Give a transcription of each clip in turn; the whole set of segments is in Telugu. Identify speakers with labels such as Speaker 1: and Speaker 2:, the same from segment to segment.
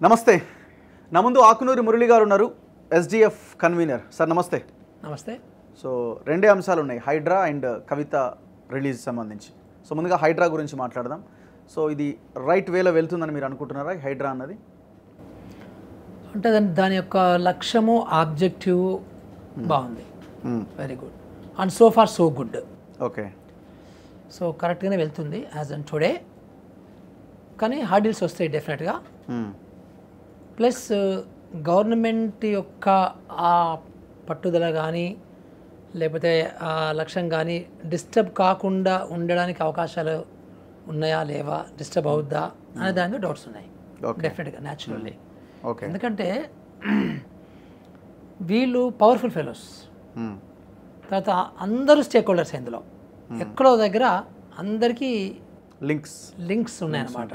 Speaker 1: నమస్తే. నా ముందు ఆకునూరి మురళి గారు ఉన్నారు, ఎస్డిఎఫ్ కన్వీనర్. సార్ నమస్తే.
Speaker 2: నమస్తే.
Speaker 1: సో రెండే అంశాలు ఉన్నాయి, హైడ్రా అండ్ కవిత రిలీజ్ సంబంధించి. సో ముందుగా హైడ్రా గురించి మాట్లాడదాం. సో ఇది రైట్ వేలో వెళ్తుందని మీరు అనుకుంటున్నారా హైడ్రా అన్నది?
Speaker 2: అంటే దాని యొక్క లక్ష్యము ఆబ్జెక్టివ్ బాగుంది, very good, and so far so good.
Speaker 1: Okay,
Speaker 2: so కరెక్ట్గానే వెళ్తుంది యాజ్ అన్ టుడే. కానీ హార్డిల్స్ వస్తాయి డెఫినెట్గా. ప్లస్ గవర్నమెంట్ యొక్క ఆ పట్టుదల కానీ లేకపోతే ఆ లక్ష్యం కానీ డిస్టర్బ్ కాకుండా ఉండడానికి అవకాశాలు ఉన్నాయా లేవా, డిస్టర్బ్ అవుద్దా అనే దాని మీద డౌట్స్ ఉన్నాయి డెఫినెట్గా, న్యాచురల్లీ. ఎందుకంటే వీళ్ళు పవర్ఫుల్ ఫెలోస్, తర్వాత అందరూ స్టేక్ హోల్డర్స్ ఇందులో ఎక్కడో దగ్గర అందరికీ లింక్స్ ఉన్నాయన్నమాట.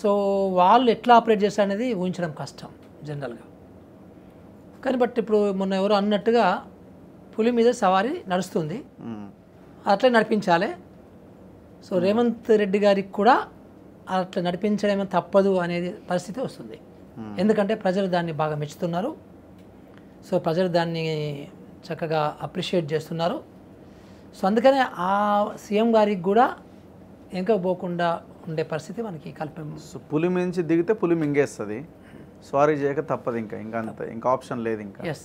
Speaker 2: సో వాళ్ళు ఎట్లా ఆపరేట్ చేస్తారు అనేది ఊహించడం కష్టం జనరల్గా. కానీ బట్ ఇప్పుడు మొన్న ఎవరు అన్నట్టుగా పులి మీద సవారీ నడుస్తుంది, అట్లే నడిపించాలి. సో రేవంత్ రెడ్డి గారికి కూడా అట్లా నడిపించడం తప్పదు అనేది పరిస్థితి వస్తుంది. ఎందుకంటే ప్రజలు దాన్ని బాగా మెచ్చుతున్నారు. సో ప్రజలు దాన్ని చక్కగా అప్రిషియేట్ చేస్తున్నారు. సో అందుకనే ఆ సీఎం గారికి కూడా ఇంకా పోకుండా ఉండే పరిస్థితి మనకి కల్పన.
Speaker 1: సో పులి మించి దిగితే పులి మింగేస్తుంది, స్వారీ చేయక తప్పదు, ఇంకా ఆప్షన్ లేదు. ఇంకా
Speaker 2: ఎస్,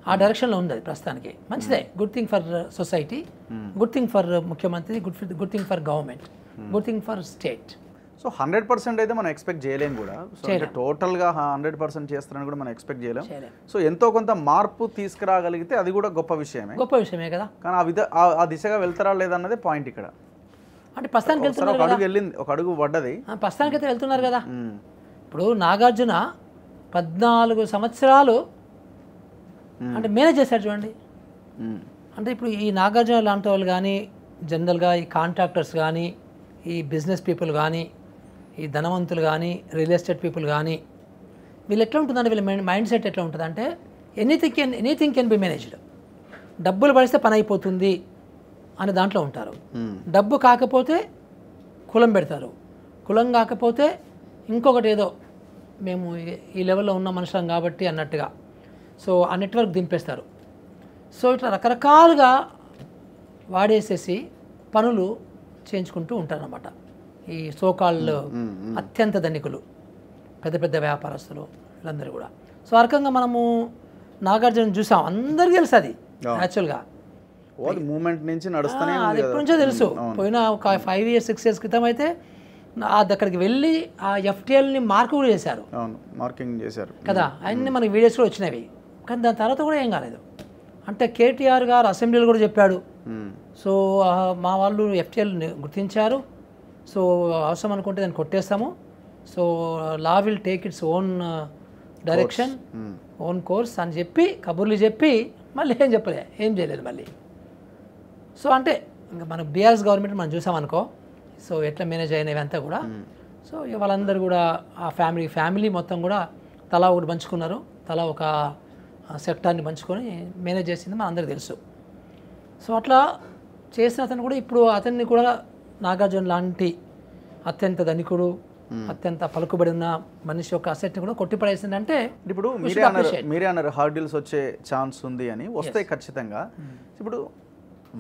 Speaker 2: ఆ డైరెక్షన్లో ఉంది అది ప్రస్తుతానికి. మంచిదే, good thing for society, good thing for ముఖ్యమంత్రి, good thing for government, good thing for state.
Speaker 1: So 100% అయితే మనం ఎక్స్పెక్ట్ చేయలేం కూడా. సో టోటల్గా 100% చేస్తారని కూడా మనం ఎక్స్పెక్ట్ చేయలేం. సో ఎంతో కొంత మార్పు తీసుకురాగలిగితే అది కూడా గొప్ప విషయమే
Speaker 2: కదా.
Speaker 1: కానీ ఆ దిశగా వెళ్తారా లేదన్నదే పాయింట్ ఇక్కడ.
Speaker 2: అంటే ప్రస్తుతానికి వెళ్తున్నారు,
Speaker 1: ఒక అడుగు పడ్డది,
Speaker 2: ప్రస్తుతానికి అయితే వెళ్తున్నారు కదా. ఇప్పుడు నాగార్జున 14 సంవత్సరాలు అంటే మేనేజ్ చేశారు చూడండి. అంటే ఇప్పుడు ఈ నాగార్జున లాంటి వాళ్ళు కానీ, జనరల్గా ఈ కాంట్రాక్టర్స్ కానీ, ఈ బిజినెస్ పీపుల్ కానీ, ఈ ధనవంతులు కానీ, రియల్ ఎస్టేట్ పీపుల్ కానీ, వీళ్ళు ఎట్లా ఉంటుందంటే వీళ్ళ మైండ్ సెట్ ఎట్లా ఉంటుంది అంటే ఎనీథింగ్ కెన్ బి మేనేజ్డ్. డబ్బులు పడిస్తే పని అయిపోతుంది అనే దాంట్లో ఉంటారు. డబ్బు కాకపోతే కులం పెడతారు, కులం కాకపోతే ఇంకొకటి ఏదో మేము ఈ లెవెల్లో ఉన్న మనుషులం కాబట్టి అన్నట్టుగా. సో ఆ నెట్వర్క్ దింపేస్తారు. సో ఇట్లా రకరకాలుగా వాడేసేసి పనులు చేయించుకుంటూ ఉంటారన్నమాట ఈ సోకాళ్ళు అత్యంత ధనికులు, పెద్ద పెద్ద వ్యాపారస్తులు, వీళ్ళందరూ కూడా. సో ఆ రకంగా మనము నాగార్జున చూసాం, అందరికీ తెలుసు అది యాక్చువల్గా.
Speaker 1: మూమెంట్ నుంచి నడుస్తూనే
Speaker 2: అది ఎప్పటి నుంచో తెలుసు. పోయిన ఒక 5 years 6 years క్రితం అయితే అక్కడికి వెళ్ళి ఆ ఎఫ్టీఎల్ని మార్క్ కూడా చేశారు,
Speaker 1: మార్కింగ్ చేశారు
Speaker 2: కదా. అన్నీ మనకి వీడియోస్ కూడా వచ్చినవి. కానీ దాని తర్వాత కూడా ఏం కాలేదు. అంటే కేటీఆర్ గారు అసెంబ్లీలో కూడా చెప్పాడు. సో మా వాళ్ళు ఎఫ్టీఎల్ని గుర్తించారు. సో అవసరం అనుకుంటే దాన్ని కొట్టేస్తాము. So law will take its own direction, own course అని చెప్పి కబుర్లు చెప్పి మళ్ళీ ఏం చేయలేదు మళ్ళీ. సో అంటే ఇంకా మన బీఆర్ఎస్ గవర్నమెంట్ మనం చూసామనుకో, సో ఎట్లా మేనేజ్ అయినవి అంతా కూడా. సో వాళ్ళందరూ కూడా ఆ ఫ్యామిలీ మొత్తం కూడా తలా ఒకటి పంచుకున్నారు, తలా ఒక సెక్టార్ని పంచుకొని మేనేజ్ చేసింది మన అందరికీ తెలుసు. సో అట్లా చేసిన అతను కూడా ఇప్పుడు అతన్ని కూడా నాగార్జున లాంటి అత్యంత ధనికుడు, అత్యంత పలుకుబడి ఉన్న మనిషి యొక్క అసెట్ని కూడా కొట్టిపడేసిందంటే
Speaker 1: ఇప్పుడు మీరే అన్నారు హార్డిల్స్ వచ్చే ఛాన్స్ ఉంది అని. వస్తాయి ఖచ్చితంగా. ఇప్పుడు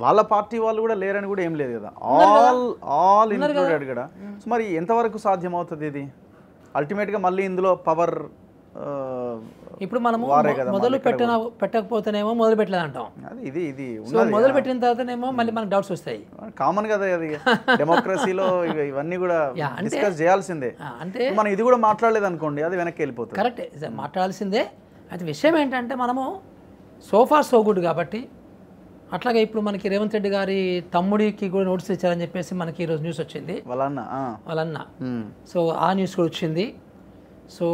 Speaker 1: వాళ్ళ పార్టీ వాళ్ళు కూడా లేరని కూడా ఏం లేదు కదా, ఆల్ ఇన్క్లూడెడ్ కూడా. సో మరి ఎంతవరకు సాధ్యమవుతుంది ఇది? అల్టిమేట్గా మళ్ళీ ఇందులో పవర్
Speaker 2: ఇప్పుడు మనము మొదలు పెట్టకపోతేనేమో మొదలు పెట్టలేదు అంటాం.
Speaker 1: ఇది
Speaker 2: మొదలు పెట్టిన తర్వాతనేమో మళ్ళీ మనకు డౌట్స్ వస్తాయి.
Speaker 1: కామన్ కదా అది డెమోక్రసీలో. ఇవన్నీ కూడా డిస్కస్ చేయాల్సిందే. అంటే మనం ఇది కూడా మాట్లాడలేదు అనుకోండి, అది వెనక్కి వెళ్ళిపోతుంది.
Speaker 2: కరెక్ట్, మాట్లాడాల్సిందే. అయితే విషయం ఏంటంటే మనము సోఫార్ సో గుడ్ కాబట్టి. అట్లాగే ఇప్పుడు మనకి రేవంత్ రెడ్డి గారి తమ్ముడికి కూడా నోటీస్ ఇచ్చారని చెప్పేసి మనకి ఈరోజు న్యూస్ వచ్చింది, వాళ్ళన్న. సో ఆ న్యూస్ కూడా వచ్చింది. So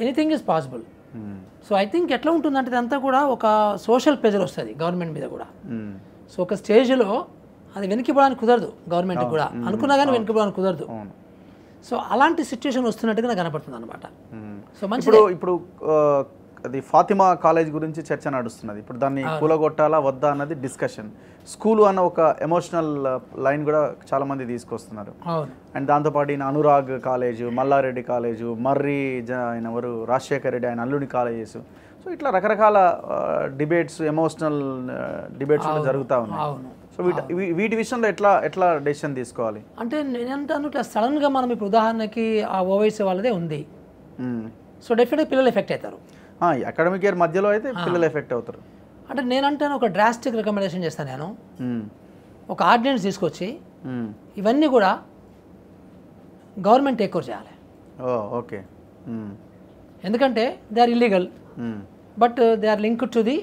Speaker 2: anything is possible. So I think ఎట్లా ఉంటుందంటే ఇదంతా కూడా ఒక సోషల్ ప్రెజర్ వస్తుంది గవర్నమెంట్ మీద కూడా. సో ఒక స్టేజ్లో అది వెనక్కిపోవడానికి కుదరదు, గవర్నమెంట్ కూడా అనుకున్నా కానీ వెనక్కిపోవడానికి కుదరదు. సో అలాంటి సిచ్యువేషన్ వస్తున్నట్టుగా నాకు కనపడుతుంది అనమాట. సో మంచి
Speaker 1: ఇప్పుడు అది ఫాతిమా కాలేజ్ గురించి చర్చ నడుస్తున్నది. ఇప్పుడు దాన్ని కూలగొట్టాలా వద్దా అన్నది డిస్కషన్. స్కూలు అన్న ఒక ఎమోషనల్ లైన్ కూడా చాలా మంది తీసుకొస్తున్నారు. అండ్ దాంతోపాటు ఈయన అనురాగ్ కాలేజు, మల్లారెడ్డి కాలేజు, మర్రి ఆయన ఎవరు రాజశేఖర్ రెడ్డి ఆయన అల్లుని కాలేజెస్. సో ఇట్లా రకరకాల డిబేట్స్, ఎమోషనల్ డిబేట్స్ జరుగుతూ ఉన్నాయి. సో వీటి విషయంలో ఎట్లా డెసిషన్ తీసుకోవాలి
Speaker 2: అంటే నేనంటాను ఇట్లా సడన్గా మనం ఇప్పుడు ఉదాహరణకి ఆ ఓవైసీ వాళ్ళదే ఉంది. సో డెఫినెట్గా పిల్లలు ఎఫెక్ట్ అవుతారు.
Speaker 1: అకాడమిక్ ఇయర్ మధ్యలో అయితే పిల్లలు ఎఫెక్ట్ అవుతారు.
Speaker 2: అంటే నేనంటాను ఒక డ్రాస్టిక్ రికమెండేషన్ చేస్తాను నేను. ఒక ఆర్డినెన్స్ తీసుకొచ్చి ఇవన్నీ కూడా గవర్నమెంట్ టేక్ ఓవర్ చేయాలి.
Speaker 1: ఓకే.
Speaker 2: ఎందుకంటే they are illegal but they are linked to the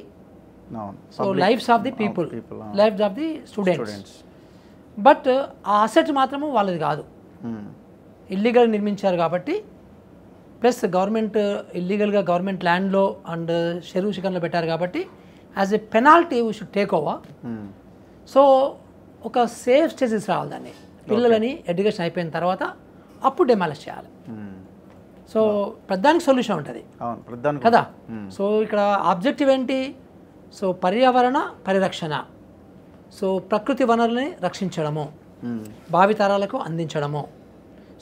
Speaker 2: so lifes of the people, lifes of the students. But ఆ అసెట్ మాత్రము వాళ్ళది కాదు, ఇల్లీగల్ నిర్మించారు కాబట్టి. ప్లస్ గవర్నమెంట్ ఇల్లీగల్గా గవర్నమెంట్ ల్యాండ్లో అండ్ చెరువు శిఖరంలో పెట్టారు కాబట్టి as a penalty we should take over. So ఒక సేఫ్ స్టేజెస్ రావాలి దాన్ని. పిల్లలని ఎడ్యుకేషన్ అయిపోయిన తర్వాత అప్పుడు డెమాలిష్ చేయాలి. సో ప్రధానికి సొల్యూషన్ ఉంటుంది కదా. సో ఇక్కడ ఆబ్జెక్టివ్ ఏంటి? సో పర్యావరణ పరిరక్షణ, సో ప్రకృతి వనరులని రక్షించడము, భావితరాలకు అందించడము.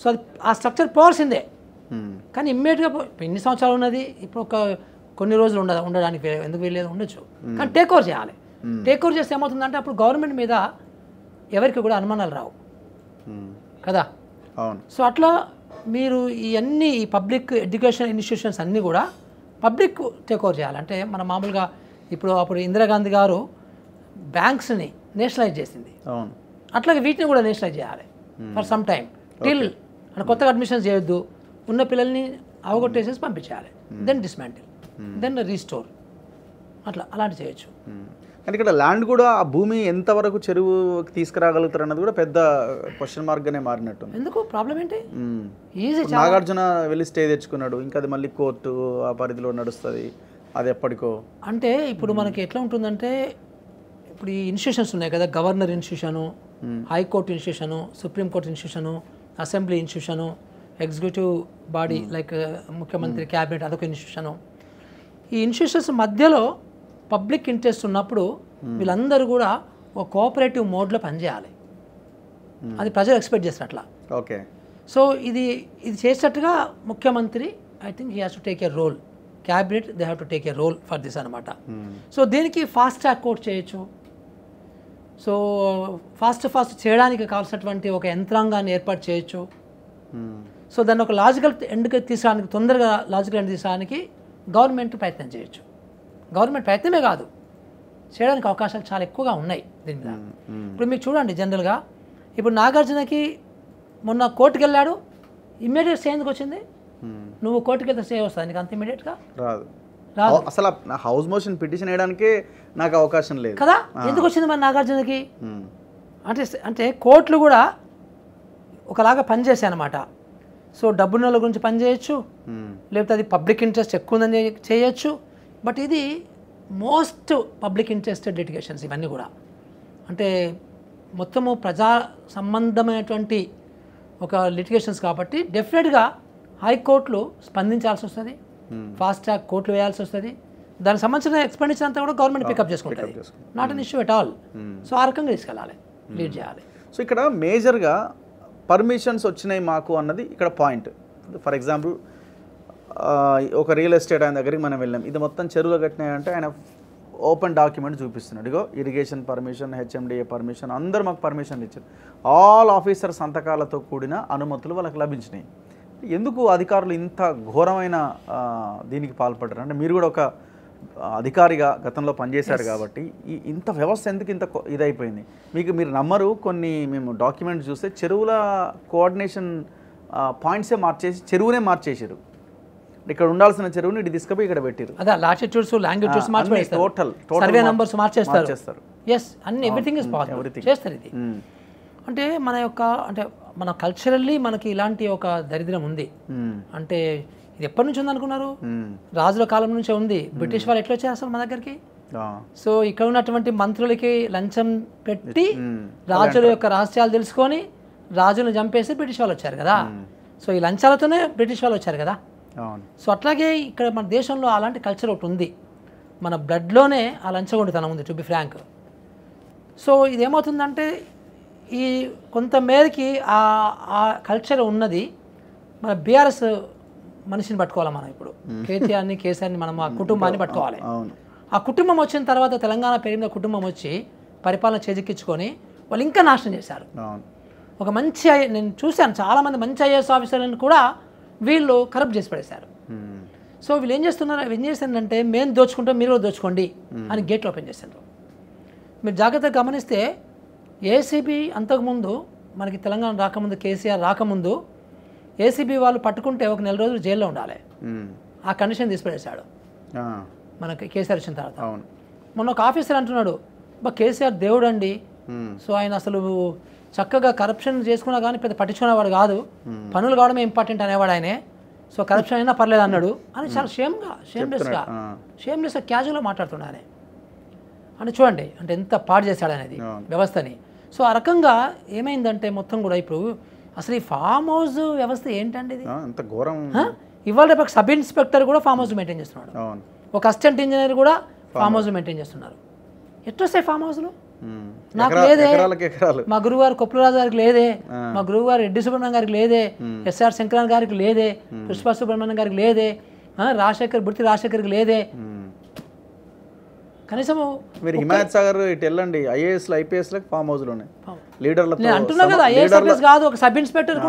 Speaker 2: సో అది ఆ స్ట్రక్చర్ పోవాల్సిందే. కానీ ఇమ్మీడియట్గా ఎన్ని సంవత్సరాలు ఉన్నది, ఇప్పుడు ఒక కొన్ని రోజులు ఉండడానికి ఎందుకు వెళ్ళేది ఉండొచ్చు. కానీ టేక్ ఓవర్ చేయాలి. టేక్ ఓవర్ చేస్తే ఏమవుతుందంటే అప్పుడు గవర్నమెంట్ మీద ఎవరికి కూడా అనుమానాలు రావు కదా. సో అట్లా మీరు ఈ పబ్లిక్ ఎడ్యుకేషన్ ఇన్స్టిట్యూషన్స్ అన్నీ కూడా పబ్లిక్ టేక్ ఓవర్ చేయాలి. అంటే మన మామూలుగా అప్పుడు ఇందిరాగాంధీ గారు బ్యాంక్స్ని నేషనలైజ్ చేసింది, అట్లాగే వీటిని కూడా నేషనలైజ్ చేయాలి ఫర్ సమ్ టైమ్ టిల్. అంటే కొత్తగా అడ్మిషన్స్ చేయొద్దు, ఉన్న పిల్లల్ని అవగొట్టేసేసి పంపించేయాలి, దెన్ డిస్మాంటిల్, దెన్ రీస్టోర్, అలాంటి చేయొచ్చు.
Speaker 1: కానీ ఇక్కడ ల్యాండ్ కూడా ఆ భూమి ఎంతవరకు చెరువుకి తీసుకురాగలుగుతారు అన్నది కూడా పెద్ద క్వశ్చన్ మార్క్గానే మారినట్టు.
Speaker 2: ఎందుకు ప్రాబ్లం ఏంటి? ఈజీ.
Speaker 1: నాగార్జున వెళ్ళి స్టే తెచ్చుకున్నాడు, ఇంకా అది మళ్ళీ కోర్టు ఆ పరిధిలో నడుస్తుంది, అది ఎప్పటికో.
Speaker 2: అంటే ఇప్పుడు మనకి ఎట్లా ఉంటుందంటే ఇప్పుడు ఈ ఇన్స్టిట్యూషన్స్ ఉన్నాయి కదా, governor institution, high court institution, supreme court institution, assembly institution, executive body like ముఖ్యమంత్రి, క్యాబినెట్, అదొక ఇన్స్టిట్యూషను. ఈ ఇన్స్టిట్యూషన్స్ మధ్యలో పబ్లిక్ ఇంట్రెస్ట్ ఉన్నప్పుడు వీళ్ళందరూ కూడా ఒక కోఆపరేటివ్ మోడ్లో పనిచేయాలి. అది ప్రజలు ఎక్స్పెక్ట్ చేస్తారు అట్లా.
Speaker 1: ఓకే.
Speaker 2: సో ఇది చేసేటట్టుగా ముఖ్యమంత్రి I think he has to take a role, cabinet they have to take a role for this అనమాట. సో దీనికి ఫాస్ట్ ట్రాక్ కోర్ట్ చేయొచ్చు. సో ఫాస్ట్ చేయడానికి కావాల్సినటువంటి ఒక యంత్రాంగాన్ని ఏర్పాటు చేయొచ్చు. సో దాన్ని ఒక లాజికల్ ఎండ్కి తీసడానికి, తొందరగా లాజికల్ ఎండ్ తీసడానికి గవర్నమెంట్ ప్రయత్నం చేయొచ్చు. గవర్నమెంట్ ప్రయత్నమే కాదు, చేయడానికి అవకాశాలు చాలా ఎక్కువగా ఉన్నాయి దీని మీద. ఇప్పుడు మీరు చూడండి, జనరల్గా ఇప్పుడు నాగార్జునకి మొన్న కోర్టుకు వెళ్ళాడు, ఇమ్మీడియట్ స్టే ఎందుకు వచ్చింది? నువ్వు కోర్టుకి వెళ్తే స్టే వస్తుంది నీకు అంత ఇమ్మీడియట్గా
Speaker 1: రాదు. అసలు హౌస్ మోషన్ పిటిషన్ వేయడానికే నాకు అవకాశం లేదు
Speaker 2: కదా. ఎందుకు వచ్చింది మరి నాగార్జునకి? అంటే కోర్టులు కూడా ఒకలాగా పనిచేసాయి అనమాట. సో డబ్బున్నోళ్ళ గురించి పనిచేయచ్చు, లేకపోతే అది పబ్లిక్ ఇంట్రెస్ట్ ఎక్కువ ఉందని చేయొచ్చు. బట్ ఇది మోస్ట్ పబ్లిక్ ఇంట్రెస్టెడ్ లిటిగేషన్స్ ఇవన్నీ కూడా. అంటే మొత్తము ప్రజా సంబంధమైనటువంటి ఒక లిటిగేషన్స్ కాబట్టి డెఫినెట్గా హైకోర్టులు స్పందించాల్సి వస్తుంది, ఫాస్ట్ ట్రాక్ కోర్టులు వేయాల్సి వస్తుంది. దానికి సంబంధించిన ఎక్స్పెండిచర్ అంతా కూడా గవర్నమెంట్ పికప్ చేసుకుంటుంది, not an issue at all. So ఆ రకంగా తీసుకెళ్ళాలి, లీడ్ చేయాలి.
Speaker 1: సో ఇక్కడ మేజర్గా పర్మిషన్స్ వచ్చినాయి మాకు అన్నది ఇక్కడ పాయింట్. ఫర్ ఎగ్జాంపుల్ ఒక రియల్ ఎస్టేట్ ఆయన దగ్గరికి మనం వెళ్ళాం, ఇది మొత్తం చెరువులో కట్టినాయంటే ఆయన ఓపెన్ డాక్యుమెంట్ చూపిస్తున్నాడు. ఇగో ఇరిగేషన్ పర్మిషన్, హెచ్ఎండిఏ పర్మిషన్, అందరూ మాకు పర్మిషన్లు ఇచ్చారు. ఆల్ ఆఫీసర్ సంతకాలతో కూడిన అనుమతులు వాళ్ళకి లభించినాయి. ఎందుకు అధికారులు ఇంత ఘోరమైన దీనికి పాల్పడ్డారు? అంటే మీరు కూడా ఒక అధికారిగా గతంలో పనిచేశారు కాబట్టి ఇంత వ్యవస్థ ఎందుకు ఇంత ఇదైపోయింది? మీరు నమ్మరు, కొన్ని మేము డాక్యుమెంట్ చూస్తే చెరువుల కోఆర్డినేషన్ పాయింట్సే మార్చేసి చెరువునే మార్చేసారు. ఇక్కడ ఉండాల్సిన చెరువుని ఇటు తీసుకుపోయి ఇక్కడ పెట్టారు.
Speaker 2: అదే లాటిట్యూడ్స్, లాంగిట్యూడ్స్ మార్చేస్తారు, టోటల్ సర్వే నంబర్స్ మార్చేస్తారు. ఎస్, అన్ని ఎవ్రీథింగ్ ఇస్ పాసిబుల్ చేస్తారు ఇది. అంటే మన కల్చరల్లీ మనకి ఇలాంటి ఒక దరిద్రం ఉంది. అంటే ఇది ఎప్పటి నుంచి ఉంది అనుకున్నారు? రాజుల కాలం నుంచే ఉంది. బ్రిటిష్ వాళ్ళు ఎట్లా వచ్చారు అసలు మన దగ్గరికి? సో ఇక్కడ ఉన్నటువంటి మంత్రులకి లంచం పెట్టి రాజుల యొక్క రహస్యాలు తెలుసుకొని రాజులను చంపేసి బ్రిటిష్ వాళ్ళు వచ్చారు కదా. సో ఈ లంచాలతోనే బ్రిటిష్ వాళ్ళు వచ్చారు కదా.
Speaker 1: అవును.
Speaker 2: సో అట్లాగే ఇక్కడ మన దేశంలో అలాంటి కల్చర్ ఒకటి ఉంది, మన బ్లడ్లోనే ఆ లంచగొండితనం ఉంది, టు బి ఫ్రాంక్. సో ఇదేమవుతుందంటే ఈ కొంతమేరకి ఆ కల్చర్ ఉన్నది. మన బీఆర్ఎస్ మనిషిని పట్టుకోవాలి మనం ఇప్పుడు, కేటీఆర్ని కేసీఆర్ని మనం ఆ కుటుంబాన్ని పట్టుకోవాలి. ఆ కుటుంబం వచ్చిన తర్వాత తెలంగాణ పెరిగిన కుటుంబం వచ్చి పరిపాలన చేజిక్కించుకొని వాళ్ళు ఇంకా నాశనం చేశారు. ఒక మంచి నేను చూశాను చాలామంది మంచి ఐఏఎస్ ఆఫీసర్లను కూడా వీళ్ళు కరప్ట్ చేసి పడేశారు. సో వీళ్ళు ఏం చేస్తారంటే మేము దోచుకుంటాం మీరు కూడా దోచుకోండి అని గేట్లు ఓపెన్ చేశారు. మీరు జాగ్రత్తగా గమనిస్తే ఏసీబీ అంతకుముందు మనకి తెలంగాణ రాకముందు, కేసీఆర్ రాకముందు ఏసీబీ వాళ్ళు పట్టుకుంటే ఒక 4 రోజులు జైల్లో ఉండాలి. ఆ కండిషన్ తీసిపడేశాడు మనకి కేసీఆర్ వచ్చిన తర్వాత. మొన్న ఒక ఆఫీసర్ అంటున్నాడు, కేసీఆర్ దేవుడు అండి, సో ఆయన అసలు చక్కగా కరప్షన్ చేసుకున్నా కానీ పెద్ద పట్టించుకునేవాడు కాదు, పనులు కావడమే ఇంపార్టెంట్ అనేవాడు ఆయనే, సో కరప్షన్ అయినా పర్లేదు అన్నాడు అని చాలా షేమ్లెస్గా క్యాజువల్గా మాట్లాడుతున్నానే అని. చూడండి అంటే ఎంత పాడు చేశాడు అనేది వ్యవస్థని. సో ఆ రకంగా ఏమైందంటే మొత్తం కూడా ఇప్పుడు అసలు ఈ ఫామ్ హౌస్ వ్యవస్థ ఏంటండి ఇది,
Speaker 1: అంత ఘోరం.
Speaker 2: ఇవాళ రేపు సబ్ ఇన్స్పెక్టర్ కూడా ఫామ్ హౌస్ మెయింటైన్ చేస్తున్నాడు, ఒక అసిస్టెంట్ ఇంజనీర్ కూడా ఫామ్ హౌస్ మెయింటైన్ చేస్తున్నారు. ఎట్లా వస్తాయి ఫామ్ హౌస్లు? నాకు లేదే, మా గురువు గారు కొప్పులరాజు గారికి లేదే, మా గురువు గారు రెడ్డి సుబ్రహ్మణ్యం గారికి లేదే, ఎస్ఆర్ శంకరన్ గారికి లేదే, పుష్ప సుబ్రహ్మణ్యం గారికి లేదే, బుర్తి రాజశేఖర్కి లేదే. కనీసం
Speaker 1: మీరు హిమాయత్ సాగర్ ఇటు వెళ్ళండి, ఐఏఎస్లు ఐపీఎస్లకు ఫామ్ హౌస్లు ఉన్నాయి, లీడర్లు
Speaker 2: అంటున్నా కదా. ఐఏఎస్ కాదు, ఒక సబ్ ఇన్స్పెక్టర్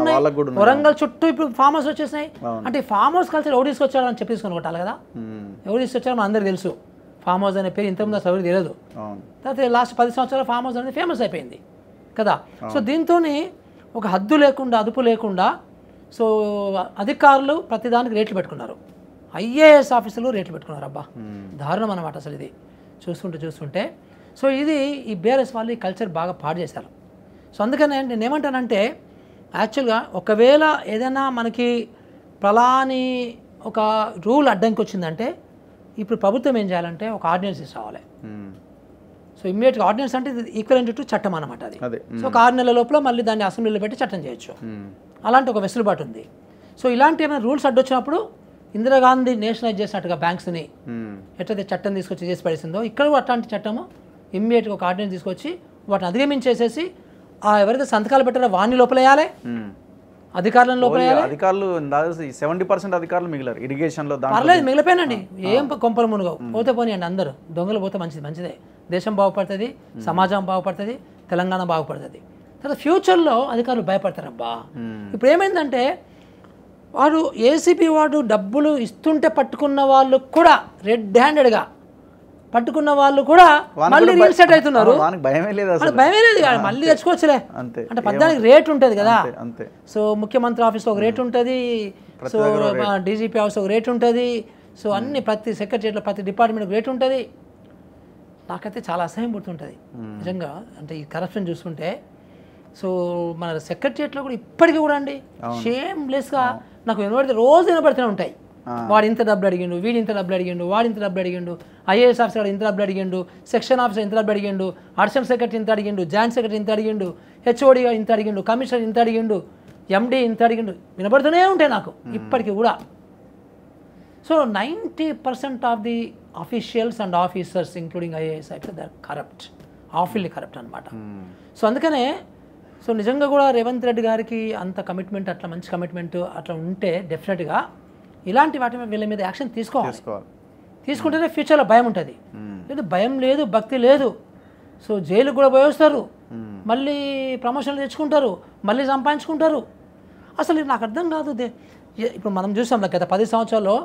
Speaker 2: వరంగల్ చుట్టూ ఇప్పుడు ఫామ్ హౌస్ వచ్చేసినాయి. అంటే ఫామ్ హౌస్ కల్చర్ ఎవరు తీసుకొచ్చారు అని చెప్పి తీసుకొని కొట్టాలి కదా. ఎవరు తీసుకొచ్చారో మన అందరికి తెలుసు. ఫామ్ హౌస్ అనే పేరు ఇంతకుముందు అసలు ఎవరికి తెలియదు. తర్వాత లాస్ట్ 10 సంవత్సరాలు ఫామ్ హౌస్ అనేది ఫేమస్ అయిపోయింది కదా. సో దీంతో ఒక హద్దు లేకుండా, అదుపు లేకుండా, సో అధికారులు ప్రతిదానికి రేట్లు పెట్టుకున్నారు, ఐఏఎస్ ఆఫీసర్లు రేట్లు పెట్టుకున్నారు. అబ్బా దారుణం అన్నమాట అసలు ఇది చూస్తుంటే. సో ఇది ఈ బీఆర్ఎస్ వాళ్ళు ఈ కల్చర్ బాగా పాడు చేశారు. సో అందుకనే నేను ఏమంటానంటే యాక్చువల్గా ఒకవేళ ఏదైనా మనకి ఫలాని ఒక రూల్ అడ్డంకి వచ్చిందంటే ఇప్పుడు ప్రభుత్వం ఏం చేయాలంటే ఒక ఆర్డినెన్స్ రావాలి. సో ఇమ్మీడియట్గా ఆర్డినెన్స్ అంటే ఈక్వలెంట్ టు చట్టం అన్నమాట అది. సో ఒక 6 నెలల లోపల మళ్ళీ దాన్ని అసెంబ్లీలో పెట్టి చట్టం చేయొచ్చు, అలాంటి ఒక వెసులుబాటు ఉంది. సో ఇలాంటి ఏమైనా రూల్స్ అడ్డొచ్చినప్పుడు ఇందిరాగాంధీ నేషనలైజ్ చేసినట్టుగా బ్యాంక్స్ని ఎట్లయితే చట్టం తీసుకొచ్చి చేసి పడేసిందో ఇక్కడ కూడా అట్లాంటి చట్టము ఇమ్మీడియట్గా ఒక ఆర్డినెన్స్ తీసుకొచ్చి వాటిని అధిగమించేసేసి ఎవరైతే సంతకాలు పెట్టారో వాడిని లోపలేయాలి, అధికారులను లోపలేయాలి.
Speaker 1: అధికారులు 70% అధికారులు మిగిలారు ఇరిగేషన్లో.
Speaker 2: పర్లేదు మిగిలిపోయినండి, ఏం కొంపలు మునుగవు, పోతే పోనీయండి అందరూ. దొంగలు పోతే మంచిదే, దేశం బాగుపడుతుంది, సమాజం బాగుపడుతుంది, తెలంగాణ బాగుపడుతుంది. తర్వాత ఫ్యూచర్లో అధికారులు భయపడతారబ్బా. ఇప్పుడు ఏమైందంటే వాడు ఏసీపీ వాడు డబ్బులు ఇస్తుంటే పట్టుకున్న వాళ్ళు కూడా రెడ్ హ్యాండెడ్గా పట్టుకున్న వాళ్ళు కూడా మళ్ళీ రీసెట్ అవుతున్నారు. భయమే లేదు, మళ్ళీ తెచ్చుకోవచ్చులే అంటే పద్దానికి రేట్ ఉంటుంది కదా. సో ముఖ్యమంత్రి ఆఫీస్లో ఒక రేట్ ఉంటుంది, సో డీజీపీ ఆఫీస్ ఒక రేట్ ఉంటుంది, సో అన్ని ప్రతి సెక్రటరియట్లో ప్రతి డిపార్ట్మెంట్కి రేట్ ఉంటుంది. నాకైతే చాలా అసహ్యం పుడుతుంటుంది నిజంగా. అంటే ఈ కరప్షన్ చూసుకుంటే సో మన సెక్రటరియట్లో కూడా ఇప్పటికీ కూడా అండి షేమ్లెస్గా నాకు వినబడితే రోజు వినబడుతూనే ఉంటాయి. వాడు ఇంత డబ్బులు అడిగిండు, వీడు ఇంత డబ్బులు అడిగిండు, వాడు ఇంత డబ్బులు అడిగిండు, ఐఏఎస్ ఆఫీసర్ ఇంత డబ్బులు అడిగిండు, సెక్షన్ ఆఫీసర్ ఇంత డబ్బులు అడిగిండు, అడిషనల్ సెక్రటరీ ఇంత అడిగిండు, జాయింట్ సెక్రటరీ ఇంత అడిగిండు, హెచ్ఓడి ఇంత అడిగిండు, కమిషనర్ ఇంత అడిగిండు, ఎండి ఇంత అడిగిండు, వినబడుతూనే ఉంటాయి నాకు ఇప్పటికీ కూడా. So 90% of the officials and officers including IAS officer they are corrupt, awfully corrupt అనమాట. సో అందుకనే సో నిజంగా కూడా రేవంత్ రెడ్డి గారికి అంత కమిట్మెంట్, అట్లా మంచి కమిట్మెంట్ అట్లా ఉంటే డెఫినెట్గా ఇలాంటి వాటి వీళ్ళ మీద యాక్షన్ తీసుకోవాలి. తీసుకుంటేనే ఫ్యూచర్లో భయం ఉంటుంది. లేదు భయం లేదు, భక్తి లేదు, సో జైలుకు కూడా పోయి వస్తారు, మళ్ళీ ప్రమోషన్లు తెచ్చుకుంటారు, మళ్ళీ సంపాదించుకుంటారు. అసలు నాకు అర్థం కాదు. ఇప్పుడు మనం చూసాం గత 10 సంవత్సరాల్లో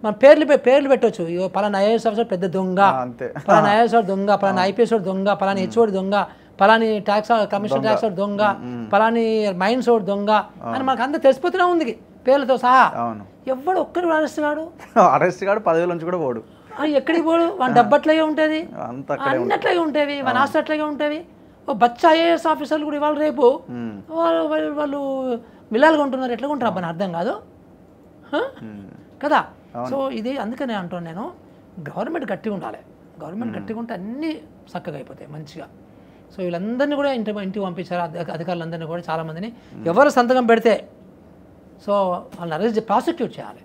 Speaker 2: మన పేర్లు పెట్టవచ్చు. పలానా ఐఏఎస్ ఆఫీసర్ పెద్ద దొంగ, పలానా ఐఏఎస్ దొంగ, పలానా ఐపీఎస్ దొంగ, పలానా హెచ్ఓడి దొంగ, పలాని ట్యాక్స్ కమిషన్ ట్యాక్స్ దొంగ, పలాని మైన్స్ దొంగ అని మనకు అంతా తెలిసిపోతూనే ఉంది పేర్లతో సహా. ఎవడు ఒక్కరు అరెస్ట్ కాడు
Speaker 1: 10,000 నుంచి కూడా పోడు,
Speaker 2: ఎక్కడికి పోడు. వాడి డబ్బు అట్లాగే ఉంటుంది, అన్ని అట్లాగే ఉంటాయి, వాడి ఆస్తి అట్లాగే ఉంటాయి. ఓ బచ్చా ఐఏఎస్ ఆఫీసర్లు కూడా ఇవాళ రేపు వాళ్ళు విలాలుగా ఉంటున్నారు. ఎట్లా ఉంటారు అబ్బా అర్థం కాదు కదా. సో ఇది అందుకనే అంటాను నేను, గవర్నమెంట్ గట్టిగా ఉండాలి. గవర్నమెంట్ గట్టిగా ఉంటే అన్నీ చక్కగా అయిపోతాయి మంచిగా. సో వీళ్ళందరినీ కూడా ఇంటికి పంపించారు, అధికారులందరినీ కూడా చాలామందిని. ఎవరు సంతకం పెడితే సో వాళ్ళని అరెస్ట్ ప్రాసిక్యూట్ చేయాలి.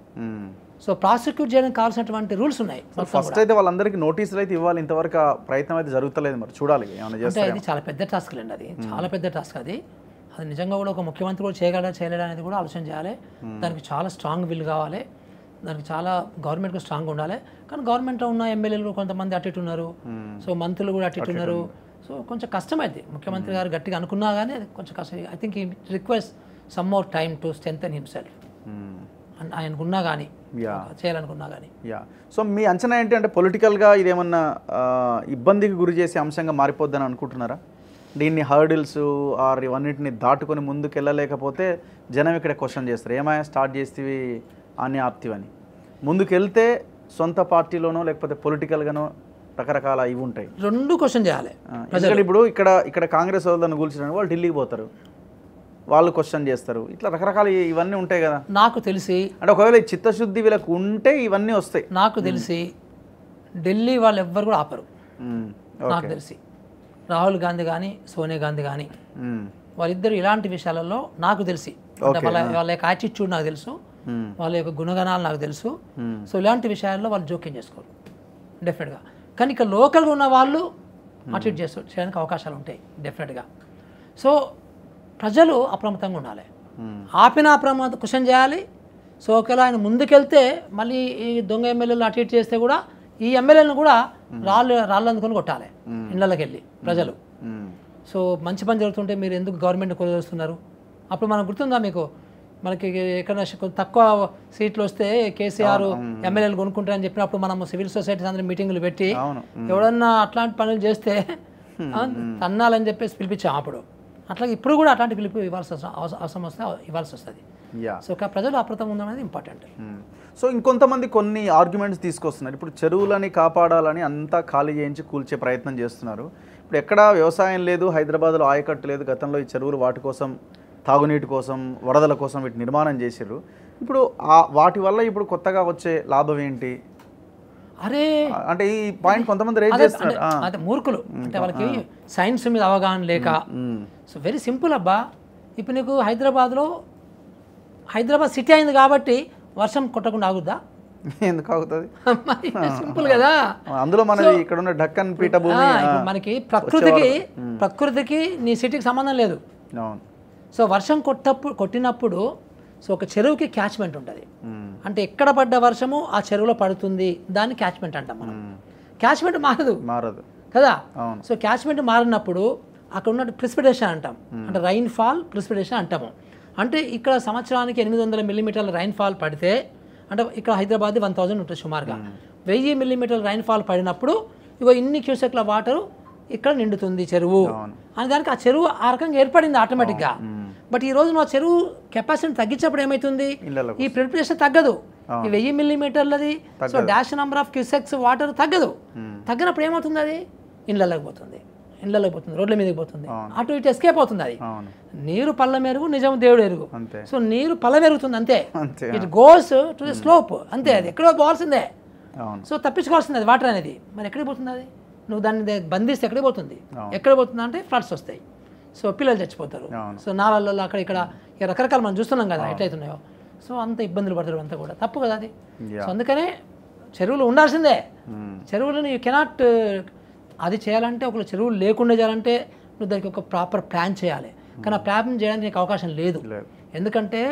Speaker 2: సో ప్రాసిక్యూట్ చేయడానికి కావాల్సినటువంటి రూల్స్ ఉన్నాయి.
Speaker 1: ఫస్ట్ అయితే వాళ్ళందరికీ నోటీసులు అయితే ఇవ్వాలి, ఇంతవరకు ఆ ప్రయత్నం అయితే జరుగుతలేదు, మరి చూడాలి ఏమైనా
Speaker 2: అంటే
Speaker 1: చేస్తారు.
Speaker 2: అది చాలా పెద్ద టాస్క్ అండి, అది చాలా పెద్ద టాస్క్. అది నిజంగా కూడా ఒక ముఖ్యమంత్రి కూడా చేయలేడా అనేది కూడా ఆలోచన చేయాలి. దానికి చాలా స్ట్రాంగ్ విల్ కావాలి, దానికి చాలా గవర్నమెంట్కి స్ట్రాంగ్ ఉండాలి. కానీ గవర్నమెంట్లో ఉన్న ఎమ్మెల్యేలు కొంతమంది అటు ఇటు ఉన్నారు, సో మంత్రులు కూడా అటు ఇటు ఉన్నారు. సో కొంచెం కష్టమైంది. ముఖ్యమంత్రి గారు గట్టిగా అనుకున్నా కానీ అది కొంచెం కష్టం. ఐ థింక్ ఈ request some more time to strengthen himself. ఆయనకున్నా కానీ చేయాలనుకున్నా కానీ.
Speaker 1: సో మీ అంచనా ఏంటి, అంటే పొలిటికల్గా ఇదేమన్నా ఇబ్బందికి గురి చేసే అంశంగా మారిపోద్దని అనుకుంటున్నారా? దీన్ని హర్డిల్స్ ఆర్ ఇవన్నిటిని దాటుకొని ముందుకు వెళ్ళలేకపోతే జనం ఇక్కడ క్వశ్చన్ చేస్తారు, ఏమైనా స్టార్ట్ చేస్తేవి అని ఆప్తివని. ముందుకు వెళ్తే సొంత పార్టీలోనో లేకపోతే పొలిటికల్గానో రకరకాల ఇవి ఉంటాయి,
Speaker 2: రెండు క్వశ్చన్ చేయాలి.
Speaker 1: ఇప్పుడు ఇక్కడ కాంగ్రెస్ వాళ్ళని కూల్చడానికి వాళ్ళు ఢిల్లీకి పోతారు, వాళ్ళు క్వశ్చన్ చేస్తారు, ఇట్లా రకరకాల ఇవన్నీ ఉంటాయి కదా.
Speaker 2: నాకు తెలిసి
Speaker 1: అంటే ఒకవేళ చిత్తశుద్ధి వీళ్ళకు ఉంటే ఇవన్నీ వస్తాయి.
Speaker 2: నాకు తెలిసి ఢిల్లీ వాళ్ళు ఎవ్వరు కూడా ఆపరు. నాకు తెలిసి రాహుల్ గాంధీ కానీ సోనియా గాంధీ కానీ వాళ్ళిద్దరు ఇలాంటి విషయాలలో నాకు తెలిసి వాళ్ళ యొక్క యాటిట్యూడ్ నాకు తెలుసు, వాళ్ళ యొక్క గుణగణాలు నాకు తెలుసు. సో ఇలాంటి విషయాల్లో వాళ్ళు జోక్యం చేసుకోరు డెఫినెట్గా. కానీ ఇక లోకల్గా ఉన్న వాళ్ళు అటు ఇటు చేయడానికి అవకాశాలు ఉంటాయి డెఫినెట్గా. సో ప్రజలు అప్రమత్తంగా ఉండాలి, ఆపిన అప్రమత్త క్వశ్చన్ చేయాలి. సో ఒకవేళ ఆయన ముందుకెళ్తే మళ్ళీ ఈ దొంగ ఎమ్మెల్యేలు అటు ఇటు చేస్తే కూడా ఈ ఎమ్మెల్యేలను కూడా రాళ్ళు అందుకొని కొట్టాలి ఇళ్ళకి వెళ్ళి ప్రజలు. సో మంచి పని జరుగుతుంటే మీరు ఎందుకు గవర్నమెంట్ కొలుస్తున్నారు? అప్పుడు మనకు గుర్తుందా మీకు, మనకి ఎక్కడ తక్కువ సీట్లు వస్తే కేసీఆర్ ఎమ్మెల్యేలు కొనుక్కుంటారని చెప్పినప్పుడు మనం సివిల్ సొసైటీస్ అందరూ మీటింగులు పెట్టి ఎవడన్నా అట్లాంటి పనులు చేస్తే తన్నాలని చెప్పేసి పిలిపించాం అప్పుడు. అట్లాగే ఇప్పుడు కూడా అట్లాంటి పిలుపు ఇవ్వాల్సి అవసరం వస్తే ఇవ్వాల్సి వస్తుంది. సో ప్రజలు అప్రమత్తంగా ఉండడం అనేది ఇంపార్టెంట్.
Speaker 1: సో ఇంకొంతమంది కొన్ని ఆర్గ్యుమెంట్స్ తీసుకొస్తున్నారు. ఇప్పుడు చెరువులని కాపాడాలని అంతా ఖాళీ చేయించి కూల్చే ప్రయత్నం చేస్తున్నారు. ఇప్పుడు ఎక్కడా వ్యవసాయం లేదు, హైదరాబాద్లో ఆయకట్టు లేదు. గతంలో ఈ చెరువులు వాటి కోసం, తాగునీటి కోసం, వరదల కోసం వీటి నిర్మాణం చేసారు. ఇప్పుడు వాటి వల్ల ఇప్పుడు కొత్తగా వచ్చే లాభం ఏంటి?
Speaker 2: అరే
Speaker 1: అంటే ఈ పాయింట్ కొంతమంది రేజ్ చేస్తున్నారు.
Speaker 2: అదే మూర్ఖులు, అంటే వాళ్ళకి సైన్స్ మీద అవగాహన లేక. సో వెరీ సింపుల్ అబ్బా, ఇప్పుడు నీకు హైదరాబాద్ సిటీ అయింది కాబట్టి వర్షం కొట్టకుండా ఆగుద్దా?
Speaker 1: ఎందుకు ఆగుతుంది?
Speaker 2: సింపుల్ కదా.
Speaker 1: అందులో మనది ఇక్కడ ఉన్న ఢక్కన్ పీఠభూమి,
Speaker 2: మనకి ప్రకృతికి నీ సిటీకి సంబంధం లేదు. సో వర్షం కొట్టినప్పుడు సో ఒక చెరువుకి క్యాచ్మెంట్ ఉంటుంది. అంటే ఎక్కడ పడ్డ వర్షము ఆ చెరువులో పడుతుంది, దాన్ని క్యాచ్మెంట్ అంటాం మనం. క్యాచ్మెంట్ మారదు కదా. సో క్యాచ్మెంట్ మారినప్పుడు అక్కడ ఉన్న ప్రిసిపిటేషన్ అంటాం, అంటే రైన్ ఫాల్ ప్రిసిపిటేషన్ అంటాము. అంటే ఇక్కడ సంవత్సరానికి 800 మిల్లీమీటర్ల రైన్ ఫాల్ పడితే, అంటే ఇక్కడ హైదరాబాద్ 1000 ఉంటుంది సుమారుగా. 1000 మిల్లీమీటర్ల రైన్ ఫాల్ పడినప్పుడు ఇగో ఇన్ని క్యూసెక్ల వాటర్ ఇక్కడ నిండుతుంది చెరువు అని, దానికి ఆ చెరువు ఆ రకంగా ఏర్పడింది ఆటోమేటిక్గా. బట్ ఈ రోజు నువ్వు చెరువు కెపాసిటీ తగ్గించినప్పుడు ఏమవుతుంది, ఈ ప్రిసిపిటేషన్ తగ్గదు. ఈ 1000 మిల్లీమీటర్లది so dash number of cusecs water తగ్గదు. తగ్గినప్పుడు ఏమవుతుంది, అది ఇళ్ళలోకి పోతుంది, రోడ్ల మీదకి పోతుంది, అటు ఇటు ఎస్కేప్ అవుతుంది. అది నీరు పళ్ళ మెరుగు, నిజం దేవుడు ఎరుగు. సో నీరు పళ్ళ మెరుగుతుంది అంతే, it goes to the slope అంతే, అది ఎక్కడో పోవాల్సిందే. సో తప్పించుకోవాల్సింది అది వాటర్ అనేది. మరి ఎక్కడికి పోతుంది అది? నువ్వు దాన్ని బంధిస్తే ఎక్కడికి పోతుంది? ఎక్కడ పోతుంది అంటే ఫ్లడ్స్ వస్తాయి, సో పిల్లలు చచ్చిపోతారు. సో నాళ్ళల్లో అక్కడ ఇక్కడ రకరకాల మనం చూస్తున్నాం కదా ఎట్లయితున్నాయో. సో అంత ఇబ్బందులు పడతారు, అంతా కూడా తప్పు కదా అది. సో అందుకనే చెరువులు ఉండాల్సిందే. చెరువులను యూ కెనాట్, అది చేయాలంటే ఒక చెరువులు లేకుండా చేయాలంటే నువ్వు దానికి ఒక ప్రాపర్ ప్లాన్ చేయాలి. కానీ ఆ ప్లాన్ చేయడానికి నీకు అవకాశం లేదు. ఎందుకంటే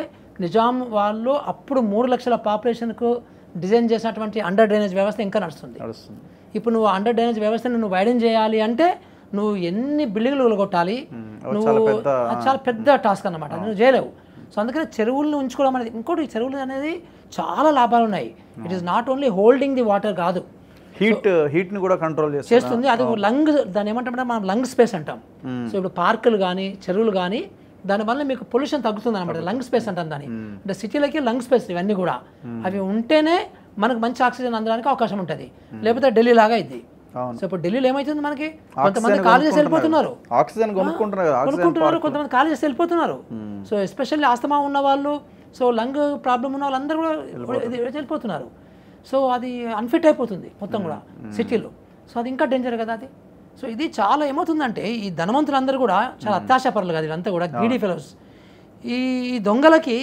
Speaker 2: నిజాం వాళ్ళు అప్పుడు 3 లక్షల పాపులేషన్కు డిజైన్ చేసినటువంటి అండర్ డ్రైనేజ్ వ్యవస్థ ఇంకా నడుస్తుంది. ఇప్పుడు నువ్వు అండర్ డ్రైనేజ్ వ్యవస్థను నువ్వు వైడెన్ చేయాలి అంటే నువ్వు ఎన్ని బిల్డింగ్లు కొట్టాలి, నువ్వు చాలా పెద్ద టాస్క్ అన్నమాట, నువ్వు చేయలేవు. సో అందుకని చెరువులను ఉంచుకోవడం అనేది ఇంకోటి. చెరువులు అనేది చాలా లాభాలు ఉన్నాయి. It is not only holding the water కాదు,
Speaker 1: హీట్ని కూడా కంట్రోల్
Speaker 2: చేస్తుంది. అది లంగ్, దాన్ని ఏమంటామంటే మనం లంగ్ స్పేస్ అంటాం. సో ఇప్పుడు పార్కులు కానీ చెరువులు కానీ దానివల్ల మీకు పొల్యూషన్ తగ్గుతుంది అనమాట, లంగ్ స్పేస్ అంటాం దాన్ని. అంటే సిటీలకి లంగ్ స్పేస్ ఇవన్నీ కూడా అవి ఉంటేనే మనకు మంచి ఆక్సిజన్ అందడానికి అవకాశం ఉంటుంది, లేకపోతే ఢిల్లీ లాగా అయింది. సో ఇప్పుడు ఢిల్లీలో ఏమవుతుంది, మనకి కొంతమంది కాలేజెస్ వెళ్ళిపోతున్నారు, కొనుక్కుంటున్నారు, కొంతమంది కాలేజెస్ వెళ్ళిపోతున్నారు. సో ఎస్పెషల్లీ ఆస్తమా ఉన్న వాళ్ళు, సో లంగ్ ప్రాబ్లం ఉన్న వాళ్ళందరూ కూడా వెళ్ళిపోతున్నారు. సో అది అన్ఫిట్ అయిపోతుంది మొత్తం కూడా సిటీలో. సో అది ఇంకా డేంజర్ కదా అది. సో ఇది చాలా ఏమవుతుందంటే ఈ ధనవంతులందరూ కూడా చాలా అత్యాశపరులు కదా, వీళ్ళంతా కూడా గ్రీడీ ఫెలోస్. ఈ దొంగలకి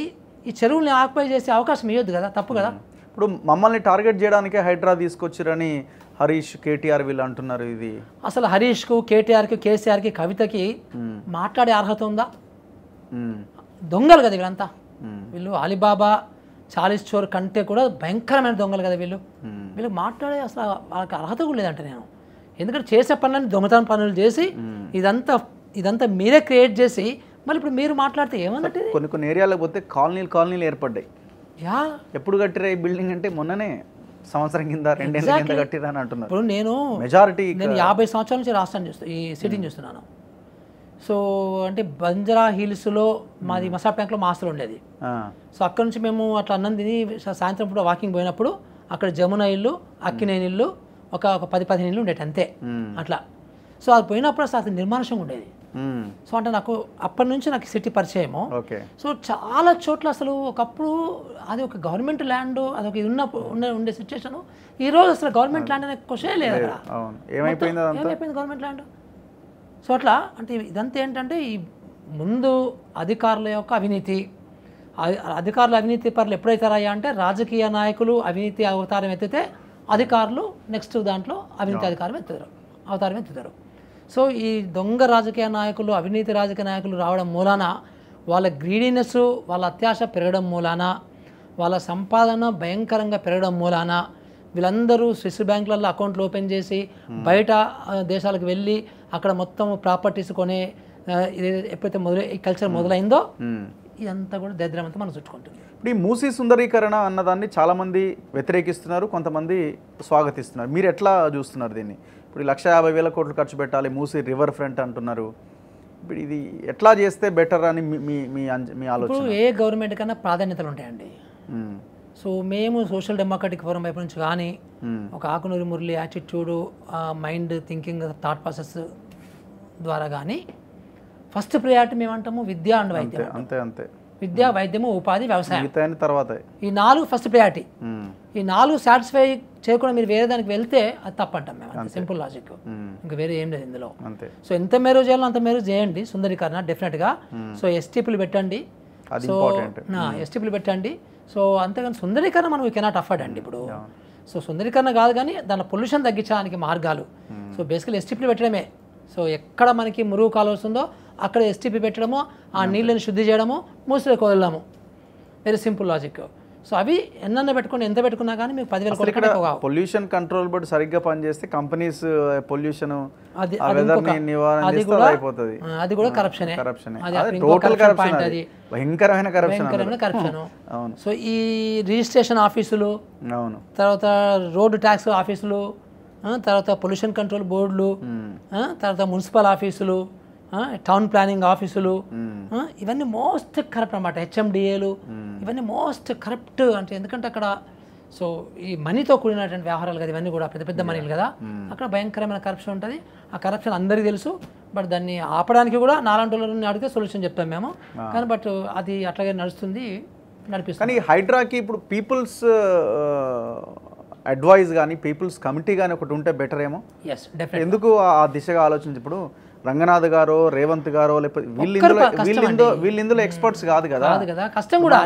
Speaker 2: ఈ చెరువుల్ని ఆక్యుపై చేసే అవకాశం ఇవ్వద్దు కదా, తప్పు కదా.
Speaker 1: ఇప్పుడు మమ్మల్ని టార్గెట్ చేయడానికే హైడ్రా తీసుకొచ్చిరని హరీష్ కేటీఆర్ వీళ్ళు అంటున్నారు. ఇది
Speaker 2: అసలు హరీష్కు, కేటీఆర్కి, కేసీఆర్కి, కవితకి మాట్లాడే అర్హత ఉందా? దొంగలు కదా వీళ్ళంతా. వీళ్ళు అలీబాబా, చాలీస్ చోర్ కంటే కూడా భయంకరమైన దొంగలు కదా వీళ్ళు. వీళ్ళకి మాట్లాడే అసలు వాళ్ళకి అర్హత కూడా లేదంట నేను. ఎందుకంటే చేసే పనులని దొంగతనం పనులు చేసి ఇదంతా మీరే క్రియేట్ చేసి మళ్ళీ ఇప్పుడు మీరు మాట్లాడితే ఏమన్నట్టు.
Speaker 1: కొన్ని ఏరియాలకు పోతే కాలనీలు ఏర్పడ్డాయి.
Speaker 2: యా,
Speaker 1: ఎప్పుడు కట్టిరా ఈ బిల్డింగ్ అంటే మొన్ననే సంవత్సరం కింద 2 ఏళ్ళ కింద కట్టిరా అని అంటున్నారు.
Speaker 2: ఇప్పుడు నేను 50 సంవత్సరాల నుంచి రాష్ట్రాన్ని ఈ సిటీని చూస్తున్నాను. సో అంటే బంజారా హిల్స్లో మాది మసాబ్ ట్యాంక్లో మా హాస్టల్ ఉండేది. సో అక్కడ నుంచి మేము అట్లా అన్నం తిని సాయంత్రం పూట వాకింగ్ పోయినప్పుడు అక్కడ జమున ఇల్లు, అక్కినేని ఇల్లు, ఒక 10-15 ఇల్లు ఉండేది అంతే అట్లా. సో అది పోయినప్పుడు అసలు నిర్మానుషంగా ఉండేది. సో అంటే నాకు అప్పటి నుంచి నాకు సిటీ పరిచయము. సో చాలా చోట్ల అసలు ఒకప్పుడు అది ఒక గవర్నమెంట్ ల్యాండ్, అదొక ఉండే సిచ్యువేషన్. ఈరోజు అసలు గవర్నమెంట్ ల్యాండ్ అనే క్వశ్చన్ లేదు అక్కడ. ఏమైపోయింది గవర్నమెంట్ ల్యాండ్? సో అట్లా అంటే ఇదంతా ఏంటంటే ఈ ముందు అధికారుల యొక్క అవినీతి, అధికారుల అవినీతి పరులు ఎప్పుడైతారయ్యా అంటే రాజకీయ నాయకులు అవినీతి అవతారం ఎత్తితే అధికారులు నెక్స్ట్ దాంట్లో అవినీతి అవతారం ఎత్తుతారు. సో ఈ దొంగ రాజకీయ నాయకులు, అవినీతి రాజకీయ నాయకులు రావడం మూలాన వాళ్ళ గ్రీడీనెస్, వాళ్ళ అత్యాశ పెరగడం మూలాన, వాళ్ళ సంపాదన భయంకరంగా పెరగడం మూలాన వీళ్ళందరూ స్విస్ బ్యాంకులలో అకౌంట్లు ఓపెన్ చేసి బయట దేశాలకు వెళ్ళి అక్కడ మొత్తం ప్రాపర్టీస్ కొనే ఎప్పుడైతే ఈ కల్చర్ మొదలైందో ఇదంతా కూడా దరిద్రం అంతా మనం చుట్టుకుంటుంది.
Speaker 1: ఇప్పుడు ఈ మూసీ సుందరీకరణ అన్నదాన్ని చాలామంది వ్యతిరేకిస్తున్నారు, కొంతమంది స్వాగతిస్తున్నారు. మీరు ఎట్లా చూస్తున్నారు దీన్ని? ఇప్పుడు 150,000 కోట్లు ఖర్చు పెట్టాలి, మూసీ రివర్ ఫ్రంట్ అంటున్నారు. ఇప్పుడు ఇది ఎట్లా చేస్తే బెటర్ అని మీ ఆలోచన?
Speaker 2: ఇప్పుడు ఏ గవర్నమెంట్ కన్నా ప్రాధాన్యతలు ఉంటాయండి. సో మేము సోషల్ డెమోక్రటిక్ ఫోరం వైపు నుంచి కానీ ఒక Akunuri Murali attitude, mind thinking, thought process ద్వారా కానీ ఫస్ట్ ప్రియారిటీ మేమంటాము విద్య అండ్ వైద్యం.
Speaker 1: అంతే
Speaker 2: విద్య, వైద్యము, ఉపాధి, వ్యవసాయం,
Speaker 1: తర్వాత ఈ
Speaker 2: 4 ఫస్ట్ ప్రియారిటీ. ఈ 4 సాటిస్ఫై చేయకుండా మీరు వేరే దానికి వెళ్తే అది తప్పంటాం మేము. సింపుల్ లాజిక్, ఇంకా వేరే ఏం లేదు ఇందులో. సో ఎంత మేర చేయాలో అంత మేర చేయండి సుందరీకరణ డెఫినెట్గా. సో ఎస్టీపీలు పెట్టండి, ఎస్టీపీలు పెట్టండి. సో అంతేగాని సుందరీకరణ మనం కెనాట్ అఫోర్డ్ అండి ఇప్పుడు. సో సుందరీకరణ కాదు కానీ దాని పొల్యూషన్ తగ్గించడానికి మార్గాలు. సో బేసికల్ ఎస్టీపీలు పెట్టడమే. సో ఎక్కడ మనకి మురుగు కాలు వస్తుందో అక్కడ ఎస్టీపీ పెట్టడము, ఆ నీళ్ళని శుద్ధి చేయడము, మూసిలోకి వదలడము. Very simple logic. సో అవి ఎన్న పెట్టుకుని ఎంత పెట్టుకున్నా కానీ మీకు 10,000 కోట్ల
Speaker 1: పొల్యూషన్ కంట్రోల్ బోర్డు సరిగ్గా పనిచేస్తే కంపెనీస్ పొల్యూషన్
Speaker 2: అది కూడా కరప్షనే.
Speaker 1: భయంకరమైన
Speaker 2: కరప్షన్. సో ఈ రిజిస్ట్రేషన్ ఆఫీసులు, తర్వాత రోడ్డు ట్యాక్స్ ఆఫీసులు, తర్వాత పొల్యూషన్ కంట్రోల్ బోర్డులు, తర్వాత మున్సిపల్ ఆఫీసులు, టౌన్ ప్లానింగ్ ఆఫీసులు, ఇవన్నీ మోస్ట్ కరప్ట్ అన్నమాట. హెచ్ఎండిఏలు ఇవన్నీ మోస్ట్ కరప్ట్. అంటే ఎందుకంటే అక్కడ సో ఈ మనీతో కూడినటువంటి వ్యవహారాలు కదా ఇవన్నీ కూడా, పెద్ద మనీలు కదా. అక్కడ భయంకరమైన కరప్షన్ ఉంటుంది. ఆ కరప్షన్ అందరికీ తెలుసు. బట్ దాన్ని ఆపడానికి కూడా నాలాంటి వాళ్ళని అడిగితే సొల్యూషన్ చెప్తాం మేము. కానీ బట్ అది అట్లాగే నడిపిస్తుంది.
Speaker 1: కానీ హైడ్రాకి ఇప్పుడు పీపుల్స్ అడ్వైజ్ కానీ పీపుల్స్ కమిటీ కానీ ఒకటి ఉంటే బెటర్ ఏమో. ఎందుకు ఆ దిశగా ఆలోచించి ఇప్పుడు రంగనాథ్ గారో, రేవంత్ గారో, లేకపోతే వీళ్ళు ఇందులో ఎక్స్పర్ట్స్ కాదు కదా.
Speaker 2: కష్టం కూడా.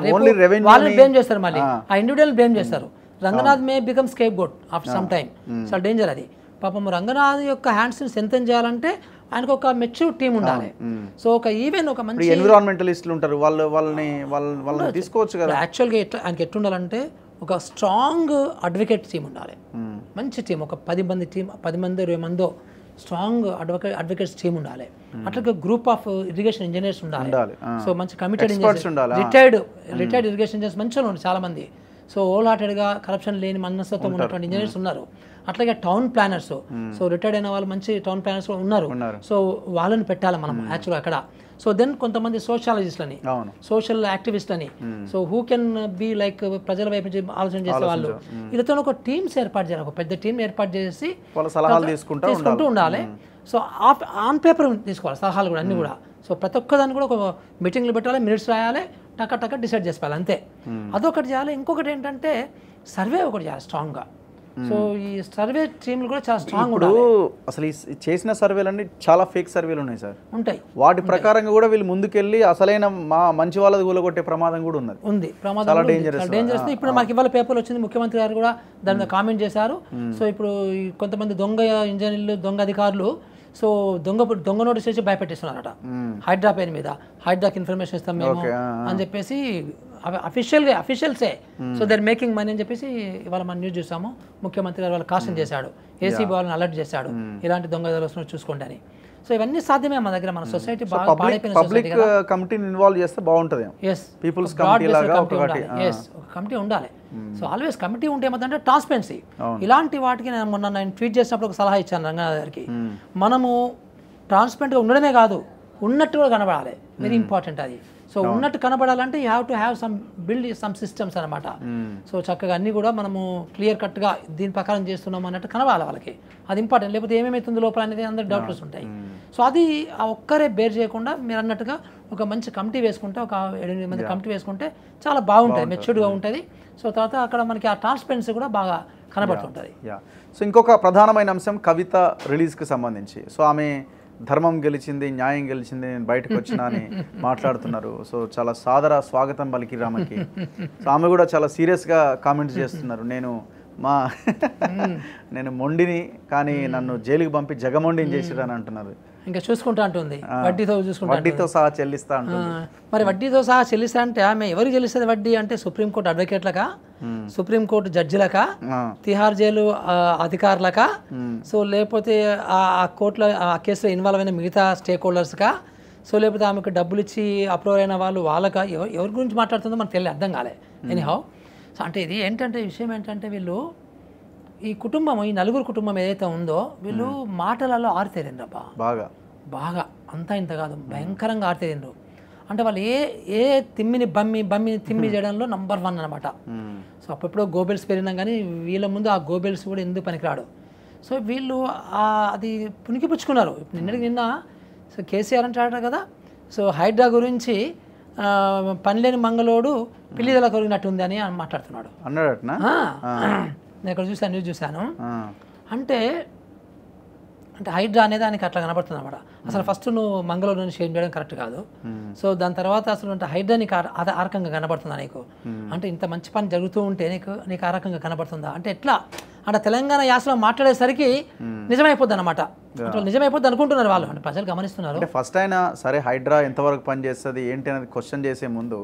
Speaker 2: వాళ్ళని బ్లేమ్ చేస్తారు, మళ్ళీ ఆ ఇండివిజువల్ బ్లేమ్ చేస్తారు. Ranganath may become scapegoat after some time. చాలా డేంజర్ అది. పాపం రంగనాథ్ యొక్క హ్యాండ్స్ ని స్ట్రెంథెన్ చేయాలంటే ఆయనకు ఒక మెచ్యూర్ టీమ్ ఉండాలి. సో ఒక ఈవెన్ ఒక మంచి
Speaker 1: ఎన్విరాన్మెంటలిస్టులు ఉంటారు, వాళ్ళని తీసుకోవచ్చు కదా.
Speaker 2: యాక్చువల్గా ఆయనకి ఎట్లుండాలంటే ఒక స్ట్రాంగ్ అడ్వకేట్ టీమ్ ఉండాలి, మంచి టీం. ఒక 10 మంది టీం, 10 మంది 20 మందో స్ట్రాంగ్ అడ్వకేట్స్ టీమ్ ఉండాలి. అట్లా గ్రూప్ ఆఫ్ ఇరిగేషన్ ఇంజనీర్స్ ఉండాలి. సో మంచి కమిటెడ్ రిటైర్డ్ ఇరిగేషన్ ఇంజనీర్స్ మంచిగా ఉన్నారు చాలా మంది. సో హోల్ హార్టెడ్గా కరప్షన్ లేని మనస్తత్వం ఉన్నటువంటి ఇంజనీర్స్ ఉన్నారు. అట్లాగే టౌన్ ప్లానర్స్, సో రిటైర్డ్ అయిన వాళ్ళు మంచి టౌన్ ప్లానర్స్ ఉన్నారు. సో వాళ్ళని పెట్టాలి మనం యాక్చువల్గా అక్కడ. సో దెన్ కొంతమంది సోషాలజిస్ట్లని, సోషల్ యాక్టివిస్ట్లని, so who can be like ప్రజల వైపు నుంచి ఆలోచన చేసే వాళ్ళు, వీళ్ళతో ఒక టీమ్స్ ఏర్పాటు చేయాలి. ఒక పెద్ద టీం ఏర్పాటు చేసి తీసుకుంటూ ఉండాలి. సో ఆన్ పేపర్ తీసుకోవాలి సలహాలు కూడా, అన్ని కూడా. సో ప్రతి ఒక్కదాన్ని కూడా ఒక మీటింగ్లు పెట్టాలి, మినిట్స్ రాయాలి, టక్క డిసైడ్ చేసుకోవాలి అంతే. అదొకటి చేయాలి. ఇంకొకటి ఏంటంటే సర్వే ఒకటి చేయాలి స్ట్రాంగ్గా. సో ఈ సర్వే టీంలు కూడా చాలా స్ట్రాంగ్
Speaker 1: ఇప్పుడు అసలు ఈ చేసిన సర్వేలన్నీ చాలా ఫేక్ సర్వేలు ఉన్నాయి సార్,
Speaker 2: ఉంటాయి.
Speaker 1: వాటి ప్రకారంగా కూడా వీళ్ళు ముందుకెళ్ళి అసలైన మంచి వాళ్ళది కూలగొట్టే ప్రమాదం కూడా ఉంది.
Speaker 2: ప్రమాదం చాలా డేంజరస్. ఇప్పుడు మాకు ఇవాళ పేపర్లు వచ్చింది, ముఖ్యమంత్రి గారు కూడా దాని మీద కామెంట్ చేశారు. సో ఇప్పుడు కొంతమంది దొంగ ఇంజనీర్లు, దొంగ అధికారులు సో దొంగ నోటీస్ చేసి భయపెట్టిస్తున్నారట హైడ్రా పేరు మీద. హైడ్రాకి ఇన్ఫర్మేషన్ ఇస్తాం మేము అని చెప్పేసి అఫీషియల్సే. సో దర్ మేకింగ్ మనీ అని చెప్పేసి ఇవాళ మనం న్యూస్ చూసాము. ముఖ్యమంత్రి గారు వాళ్ళు కాషన్ చేశాడు, ఏసీబీ వాళ్ళని అలర్ట్ చేశాడు, ఇలాంటి దొంగ వస్తున్నారు చూసుకోండి అని. సో ఇవన్నీ సాధ్యమే మన దగ్గర. మన సొసైటీ బాగా పాడైపోయిన సొసైటీ కదా.
Speaker 1: కమిటీని ఇన్వాల్వ్ చేస్తే బాగుంటుంది.
Speaker 2: ఎస్,
Speaker 1: పీపుల్స్ కమిటీ లాగా ఒకటి
Speaker 2: ఒక కమిటీ ఉండాలి. సో ఆల్వేస్ కమిటీ ఉంటే ఏమంటే ట్రాన్స్పరెన్సీ. ఇలాంటి వాటికి నేను ట్వీట్ చేసినప్పుడు ఒక సలహా ఇచ్చాను రంగనాథ్ గారికి. మనము ట్రాన్స్పరెంట్గా ఉండడమే కాదు, ఉన్నట్టు కూడా కనబడాలి. వెరీ ఇంపార్టెంట్ అది. సో ఉన్నట్టు కనబడాలంటే you have to have build some systems అనమాట. సో చక్కగా అన్నీ కూడా మనము క్లియర్ కట్గా దీని ప్రకారం చేస్తున్నాం అన్నట్టు కనబడాలి వాళ్ళకి. అది ఇంపార్టెంట్. లేకపోతే ఏమేమవుతుంది లోపల అనేది అందరికి డౌట్స్ ఉంటాయి. సో అది ఆ ఒక్కరే బేర్ చేయకుండా మీరు అన్నట్టుగా ఒక మంచి కమిటీ వేసుకుంటే, ఒక 8 మంది కమిటీ వేసుకుంటే చాలా బాగుంటుంది, మెచ్యూర్డ్గా ఉంటుంది. సో తర్వాత అక్కడ మనకి ఆ ట్రాన్స్పరెన్సీ కూడా బాగా కనబడుతుంటుంది.
Speaker 1: సో ఇంకొక ప్రధానమైన అంశం కవిత రిలీజ్కి సంబంధించి. సో ఆమె ధర్మం గెలిచింది, న్యాయం గెలిచింది, నేను బయటకు వచ్చినా అని మాట్లాడుతున్నారు. సో చాలా సాదర స్వాగతం పలికి రామకి. సో ఆమె కూడా చాలా సీరియస్గా కామెంట్స్ చేస్తున్నారు. నేను మొండిని, కానీ నన్ను జైలుకి పంపి జగమొండిని చేసిరని అంటున్నారు.
Speaker 2: ఇంకా చూసుకుంటా అంటుంది, వడ్డీతో
Speaker 1: సహా చెల్లిస్తా అంటుంది.
Speaker 2: మరి వడ్డీతో సహా చెల్లిస్తా అంటే ఆమె ఎవరికి చెల్లిస్తుంది వడ్డీ? అంటే సుప్రీంకోర్టు అడ్వకేట్లకా, సుప్రీంకోర్టు జడ్జిలకా, తిహార్ జైలు అధికారులకా, సో లేకపోతే ఆ కోర్టులో ఆ కేసులో ఇన్వాల్వ్ అయిన మిగతా స్టేక్ హోల్డర్స్కా, సో లేకపోతే ఆమెకు డబ్బులు ఇచ్చి అప్రూవ్ అయిన వాళ్ళు వాళ్ళకా, ఎవరి గురించి మాట్లాడుతుందో మనకు తెలియదు, అర్థం కాలే. ఎనీహౌ సో అంటే ఇది ఏంటంటే విషయం ఏంటంటే వీళ్ళు ఈ కుటుంబం, ఈ నలుగురు కుటుంబం ఏదైతే ఉందో వీళ్ళు మాటలలో ఆరితేరిండ్రబ్బా, బాగా అంతా ఇంత కాదు, భయంకరంగా ఆరితేరిండ్రు. అంటే వాళ్ళు ఏ తిమ్మిని తిమ్మి చేయడంలో నంబర్ 1 అనమాట. సో అప్పుడెప్పుడో గోబెల్స్ పెరిగినాం కానీ వీళ్ళ ముందు ఆ గోబెల్స్ కూడా ఎందుకు పనికిరాడు. సో వీళ్ళు అది పుణికిపుచ్చుకున్నారు. నిన్న సో కేసీఆర్ అంటాడు కదా, సో హైడ్రా గురించి పనిలేని మంగళోడు పిల్లిదల కొరిగినట్టుంది అని మాట్లాడుతున్నాడు
Speaker 1: అన్నాడటనా.
Speaker 2: నేను ఇక్కడ చూసాను, న్యూస్ చూశాను. అంటే హైడ్రా అనేది దానికి అట్లా కనబడుతుంది అన్నమాట. అసలు ఫస్ట్ నువ్వు మంగళూరు నుంచి షేర్ చేయడం కరెక్ట్ కాదు. సో దాని తర్వాత అసలు హైడ్రా నీకు ఆ రకంగా కనబడుతుందా నీకు? అంటే ఇంత మంచి పని జరుగుతూ ఉంటే నీకు ఆ రకంగా కనబడుతుందా అంటే ఎట్లా? అంటే తెలంగాణ యాసలో మాట్లాడేసరికి నిజమైపోద్ది అనమాట. నిజమైపోద్ది అనుకుంటున్నారు వాళ్ళు, అంటే ప్రజలు గమనిస్తున్నారు.
Speaker 1: ఫస్ట్ అయినా సరే హైడ్రా ఎంతవరకు పనిచేస్తుంది ఏంటి అనేది క్వశ్చన్ చేసే ముందు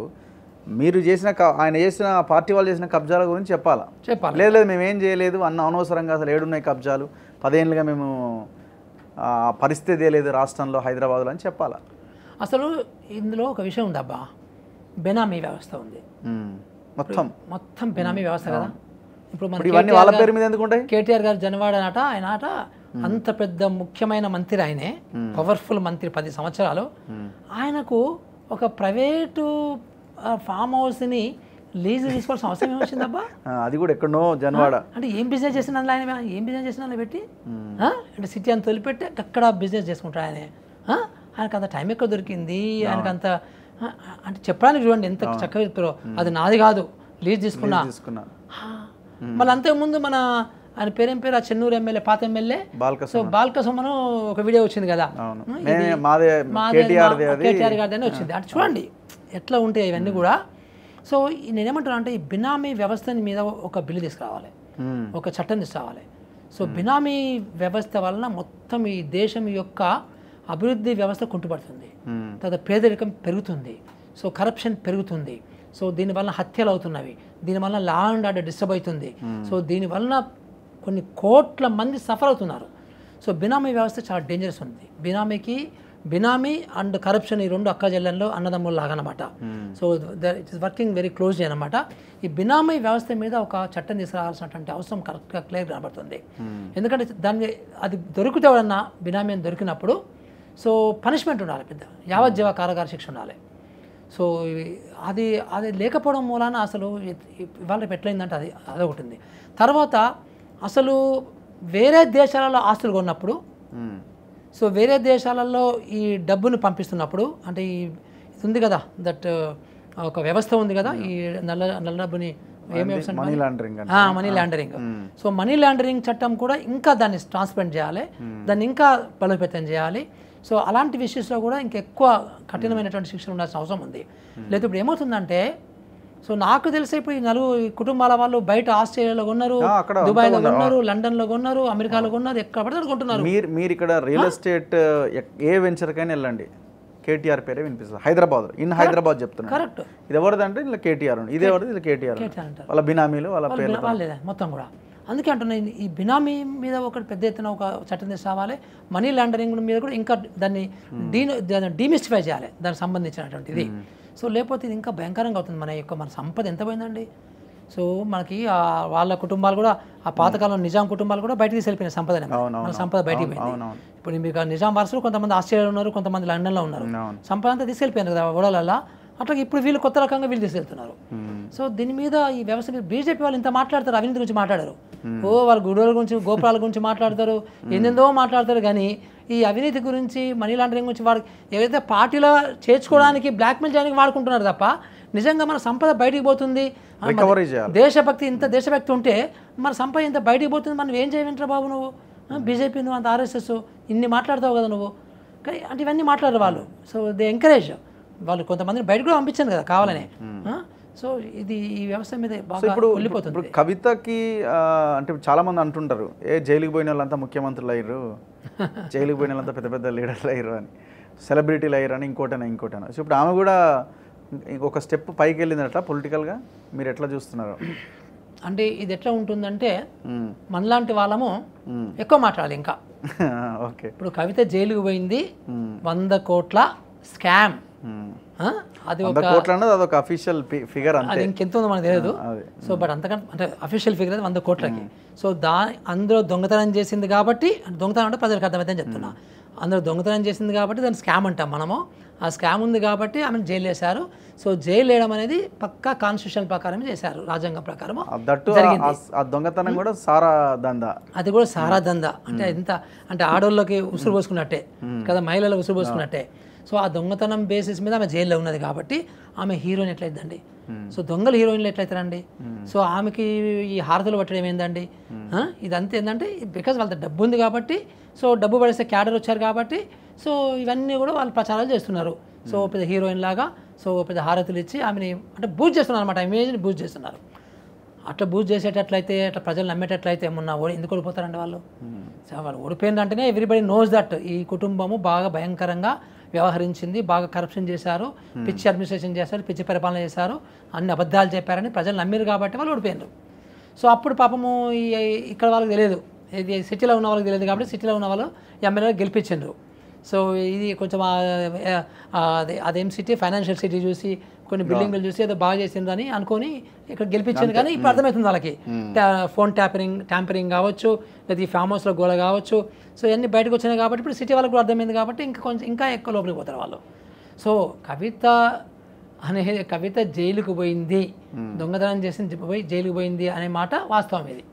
Speaker 1: ఆయన చేసిన పార్టీ వాళ్ళు చేసిన కబ్జాల గురించి చెప్పాలి. లేదు మేమేం చేయలేదు అన్న, అనవసరంగా అసలు ఏడున్నాయి కబ్జాలు, 10 ఏళ్ళుగా మేము పరిస్థితి లేదు రాష్ట్రంలో హైదరాబాద్లో అని చెప్పాలా.
Speaker 2: అసలు ఇందులో ఒక విషయం ఉంది అబ్బా, బెనామీ వ్యవస్థ ఉంది. మొత్తం బెనామీ వ్యవస్థ కదా. ఇప్పుడు మన
Speaker 1: వాళ్ళ పేరు మీద ఎందుకు ఉంటాయి?
Speaker 2: కేటీఆర్ గారు జనవాడ ఆయన అంత పెద్ద ముఖ్యమైన మంత్రి, ఆయనే పవర్ఫుల్ మంత్రి 10 సంవత్సరాలు. ఆయనకు ఒక ప్రైవేటు ఫామ్ హౌస్ని లీజు తీసుకోవాల్సిన అవసరం ఏమొచ్చిందబ్బా?
Speaker 1: అది కూడా ఎక్కడో జనవాడ. అంటే
Speaker 2: ఏం బిజినెస్ చేసిన ఆయన పెట్టి, అంటే సిటీ అంత తొలిపెట్టి అక్కడ బిజినెస్ చేసుకుంటాడు ఆయన. ఆయనకు అంత టైం ఎక్కడ దొరికింది? ఆయనకు అంత అంటే చెప్పడానికి చూడండి ఎంత చక్కగా చెప్తారో. అది నాది కాదు, లీజ్ తీసుకున్నా. మళ్ళీ అంతకుముందు ఆయన పేరేం పేరు, ఆ చెన్నూరు ఎమ్మెల్యే, పాత ఎమ్మెల్యే బాల్కసుమను ఒక వీడియో వచ్చింది కదా, కేటీఆర్ గారిది వచ్చింది. అంటే చూడండి ఎట్లా ఉంటాయి ఇవన్నీ కూడా. సో నేనేమంటున్నా అంటే ఈ బినామీ వ్యవస్థ మీద ఒక బిల్లు తీసుకురావాలి, ఒక చట్టం తీసుకురావాలి. సో బినామీ వ్యవస్థ వలన మొత్తం ఈ దేశం యొక్క అభివృద్ధి వ్యవస్థ కుంటుపడుతుంది, తర్వాత పేదరికం పెరుగుతుంది, సో కరప్షన్ పెరుగుతుంది, సో దీనివల్ల హత్యలు అవుతున్నవి, దీనివల్ల లా అండ్ ఆర్డర్ డిస్టర్బ్ అవుతుంది, సో దీనివల్ల కొన్ని కోట్ల మంది సఫర్ అవుతున్నారు. సో బినామీ వ్యవస్థ చాలా డేంజరస్ ఉంది. బినామీ అండ్ కరప్షన్ ఈ రెండు అక్క చెల్లెల్లో అన్నదమ్ములు లాగా అనమాట. So it is working very closely అనమాట. ఈ బినామీ వ్యవస్థ మీద ఒక చట్టం తీసుకురావాల్సినటువంటి అవసరం కరెక్ట్గా క్లియర్ కనబడుతుంది. ఎందుకంటే అది దొరికితే ఎవరన్నా బినామీ అని దొరికినప్పుడు సో పనిష్మెంట్ ఉండాలి, పెద్ద యావజ్జీవ కారాగార శిక్ష ఉండాలి. సో అది లేకపోవడం మూలాన అసలు ఇవాళ రేపు ఎట్లయిందంటే అదొకటి ఉంది. తర్వాత అసలు వేరే దేశాలలో ఆస్తులు కొన్నప్పుడు, సో వేరే దేశాలలో ఈ డబ్బును పంపిస్తున్నప్పుడు, అంటే ఇది ఉంది కదా, దట్ ఒక వ్యవస్థ ఉంది కదా, ఈ నల్ల డబ్బుని ఏం వ్యవస్థ
Speaker 1: money laundering
Speaker 2: money laundering. So money laundering చట్టం కూడా ఇంకా దాన్ని ట్రాన్స్పరెంట్ చేయాలి, దాన్ని ఇంకా బలోపేతం చేయాలి. సో అలాంటి విషయంలో కూడా ఇంకా ఎక్కువ కఠినమైనటువంటి శిక్షలు ఉండాల్సిన అవసరం ఉంది. లేదా ఇప్పుడు ఏమవుతుందంటే, సో నాకు తెలిసే ఇప్పుడు ఈ కుటుంబాల వాళ్ళు బయట ఆస్ట్రేలియాలో ఉన్నారు, దుబాయ్లో ఉన్నారు, లండన్లో ఉన్నారు, అమెరికాలో ఉన్నారు, ఎక్కడ పడితే కొంటున్నారు.
Speaker 1: మీరు ఇక్కడ రియల్ ఎస్టేట్ ఏ వెంచర్కైనా వెళ్ళండి, కేటీఆర్ పేరే వినిపిస్తుంది. హైదరాబాద్ చెప్తున్నారు.
Speaker 2: కరెక్ట్.
Speaker 1: ఇది ఎవరిదంటే ఇలా కేటీఆర్ ఉంది, ఇది ఎవరిది, ఇది కేటీఆర్ వాళ్ళ బినామీలు వాళ్ళ పేర్లు
Speaker 2: వాళ్ళేదా మొత్తం కూడా. అందుకే అంటున్నాను, ఈ బినామీ మీద ఒకటి పెద్ద ఎత్తున ఒక చట్టం తీసుకురావాలి. మనీ లాండరింగ్ మీద కూడా ఇంకా దాన్ని డీమిస్టిఫై చేయాలి దానికి సంబంధించినటువంటిది. సో లేకపోతే ఇది ఇంకా భయంకరంగా అవుతుంది. మన సంపద ఎంత పోయిందండి. సో మనకి వాళ్ళ కుటుంబాలు కూడా, ఆ పాతకాలం నిజాం కుటుంబాలు కూడా బయటకు తీసుకెళ్ళిపోయిన సంపదని, మన సంపద బయటికి పోయింది. ఇప్పుడు మీకు నిజాం వారసులు కొంతమంది ఆస్ట్రేలియాలో ఉన్నారు, కొంతమంది లండన్లో ఉన్నారు, సంపద అంతా తీసుకెళ్ళిపోయారు కదా ఓడలల్లా. అట్లా ఇప్పుడు వీళ్ళు కొత్త రకంగా వీళ్ళు తీసుకెళ్తున్నారు. సో దీని మీద ఈ వ్యవస్థ మీద బీజేపీ వాళ్ళు ఇంత మాట్లాడతారు, అవినీతి గురించి మాట్లాడారు, వాళ్ళ గుడుల గురించి, గోపురాల గురించి మాట్లాడతారు, ఏందేందో మాట్లాడతారు. కానీ ఈ అవినీతి గురించి, మనీ లాండరింగ్ గురించి వాడు ఏదైతే పార్టీలో చేర్చుకోవడానికి, బ్లాక్మెయిల్ చేయడానికి వాడుకుంటున్నారు తప్ప నిజంగా మన సంపద బయటికి పోతుంది. దేశభక్తి, ఇంత దేశభక్తి ఉంటే మన సంపద ఇంత బయటికి పోతుంది, మనం ఏం చేయమంటారు బాబు నువ్వు? బీజేపీ నువ్వు అంత ఆర్ఎస్ఎస్ ఇన్ని మాట్లాడతావు కదా నువ్వు. కానీ అంటే ఇవన్నీ మాట్లాడరు వాళ్ళు. సో దే ఎంకరేజ్, వాళ్ళు కొంతమందిని బయటకు కూడా పంపించాను కదా కావాలనే. సో ఇది ఈ వ్యవస్థ మీద బాగా వెళ్ళిపోతుంది.
Speaker 1: ఇప్పుడు కవితకి అంటే చాలా మంది అంటుంటారు, జైలుకి పోయిన వాళ్ళంతా ముఖ్యమంత్రులు అయ్యారు, జైలుకి పోయిన వాళ్ళంతా పెద్ద పెద్ద లీడర్లు అయ్యారు అని, సెలబ్రిటీలు అయ్యారు అని, ఇంకోటైనా. సో ఇప్పుడు ఆమె కూడా ఇంకొక స్టెప్ పైకి వెళ్ళిందట పొలిటికల్గా. మీరు ఎట్లా చూస్తున్నారు?
Speaker 2: అంటే ఇది ఎట్లా ఉంటుందంటే, మనలాంటి వాళ్ళము ఎక్కువ మాట్లాడాలి ఇంకా.
Speaker 1: ఓకే.
Speaker 2: ఇప్పుడు కవిత జైలుకు పోయింది 100 కోట్ల స్కామ్. అది
Speaker 1: ఒక అఫీషియల్ ఫిగర్,
Speaker 2: అది ఇంకెంత ఉందో మనకు తెలియదు. సో బట్ అంతకంటే అంటే అఫీషియల్ ఫిగర్ అది 100 కోట్లకి. సో అందులో దొంగతనం చేసింది కాబట్టి, దొంగతనం అంటే ప్రజలకు అర్థమైతే చెప్తున్నా, అందులో దొంగతనం చేసింది కాబట్టి దాన్ని స్కామ్ అంటాం మనము. ఆ స్కామ్ ఉంది కాబట్టి ఆమెను జైలు వేశారు. సో జైలు వేయడం అనేది పక్కా కాన్స్టిట్యూషన్ ప్రకారం చేశారు, రాజ్యాంగం ప్రకారం.
Speaker 1: దొంగతనం కూడా సారా దందా,
Speaker 2: అది కూడా సారా దందా. అంటే ఎంత అంటే ఆడోళ్ళకి ఉసురు పోసుకున్నట్టే కదా, మహిళలకు ఉసురు పోసుకున్నట్టే. సో ఆ దొంగతనం బేసిస్ మీద ఆమె జైల్లో ఉన్నది కాబట్టి ఆమె హీరోయిన్ ఎట్లయిద్దండి? సో దొంగలు హీరోయిన్లు ఎట్లయితారండి? సో ఆమెకి ఈ హారతులు పట్టడం ఏందండి? ఇదంతా ఏంటంటే బికాజ్ వాళ్ళ డబ్బు ఉంది కాబట్టి, సో డబ్బు పడేస్తే క్యాడర్ వచ్చారు కాబట్టి, సో ఇవన్నీ కూడా వాళ్ళు ప్రచారాలు చేస్తున్నారు. సో పెద్ద హీరోయిన్ లాగా, సో పెద్ద హారతులు ఇచ్చి ఆమెని అంటే బూస్ట్ చేస్తున్నారు అనమాట, ఇమేజ్ని బూస్ట్ చేస్తున్నారు. అట్లా బూస్ట్ చేసేటట్లయితే, అట్లా ప్రజలు నమ్మేటట్లయితే ఎందుకు ఓడిపోతారండి వాళ్ళు? వాళ్ళు ఓడిపోయిందంటేనే ఎవ్రీబడి నోస్ దట్ ఈ కుటుంబము బాగా భయంకరంగా వ్యవహరించింది, బాగా కరప్షన్ చేశారు, పిచ్చి అడ్మినిస్ట్రేషన్ చేశారు, పిచ్చి పరిపాలన చేశారు, అన్ని అబద్ధాలు చెప్పారని ప్రజలు నమ్మారు కాబట్టి వాళ్ళు ఓడిపోయారు. సో అప్పుడు పాపము ఇక్కడ వాళ్ళకి తెలియదు, ఇది సిటీలో ఉన్న వాళ్ళకి తెలియదు కాబట్టి సిటీలో ఉన్న వాళ్ళు ఎమ్మెల్యేలు గెలిపించారు. సో ఇది కొంచెం అదేం సిటీ, ఫైనాన్షియల్ సిటీ చూసి, కొన్ని బిల్డింగ్లు చూసి ఏదో బాగా చేసిందని అనుకొని ఇక్కడ గెలిపించింది. కానీ ఇప్పుడు అర్థమవుతుంది వాళ్ళకి, ఫోన్ ట్యాంపరింగ్ కావచ్చు, లేదా ఈ ఫామ్ హౌస్లో గోల కావచ్చు, సో ఇవన్నీ బయటకు వచ్చినాయి కాబట్టి ఇప్పుడు సిటీ వాళ్ళకి కూడా అర్థమైంది కాబట్టి ఇంకా ఎక్కువ లోపలికి పోతారు వాళ్ళు. సో కవిత జైలుకు పోయింది, దొంగతనం చేసింది పోయి జైలుకు పోయింది అనే మాట వాస్తవం ఇది.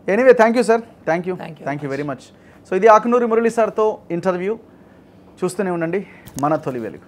Speaker 1: Anyway, thank you sir, thank you very much. So ఇది ఆకునూరి మురళి సార్తో ఇంటర్వ్యూ. చూస్తూనే ఉండండి మన తొలి వెలుగు.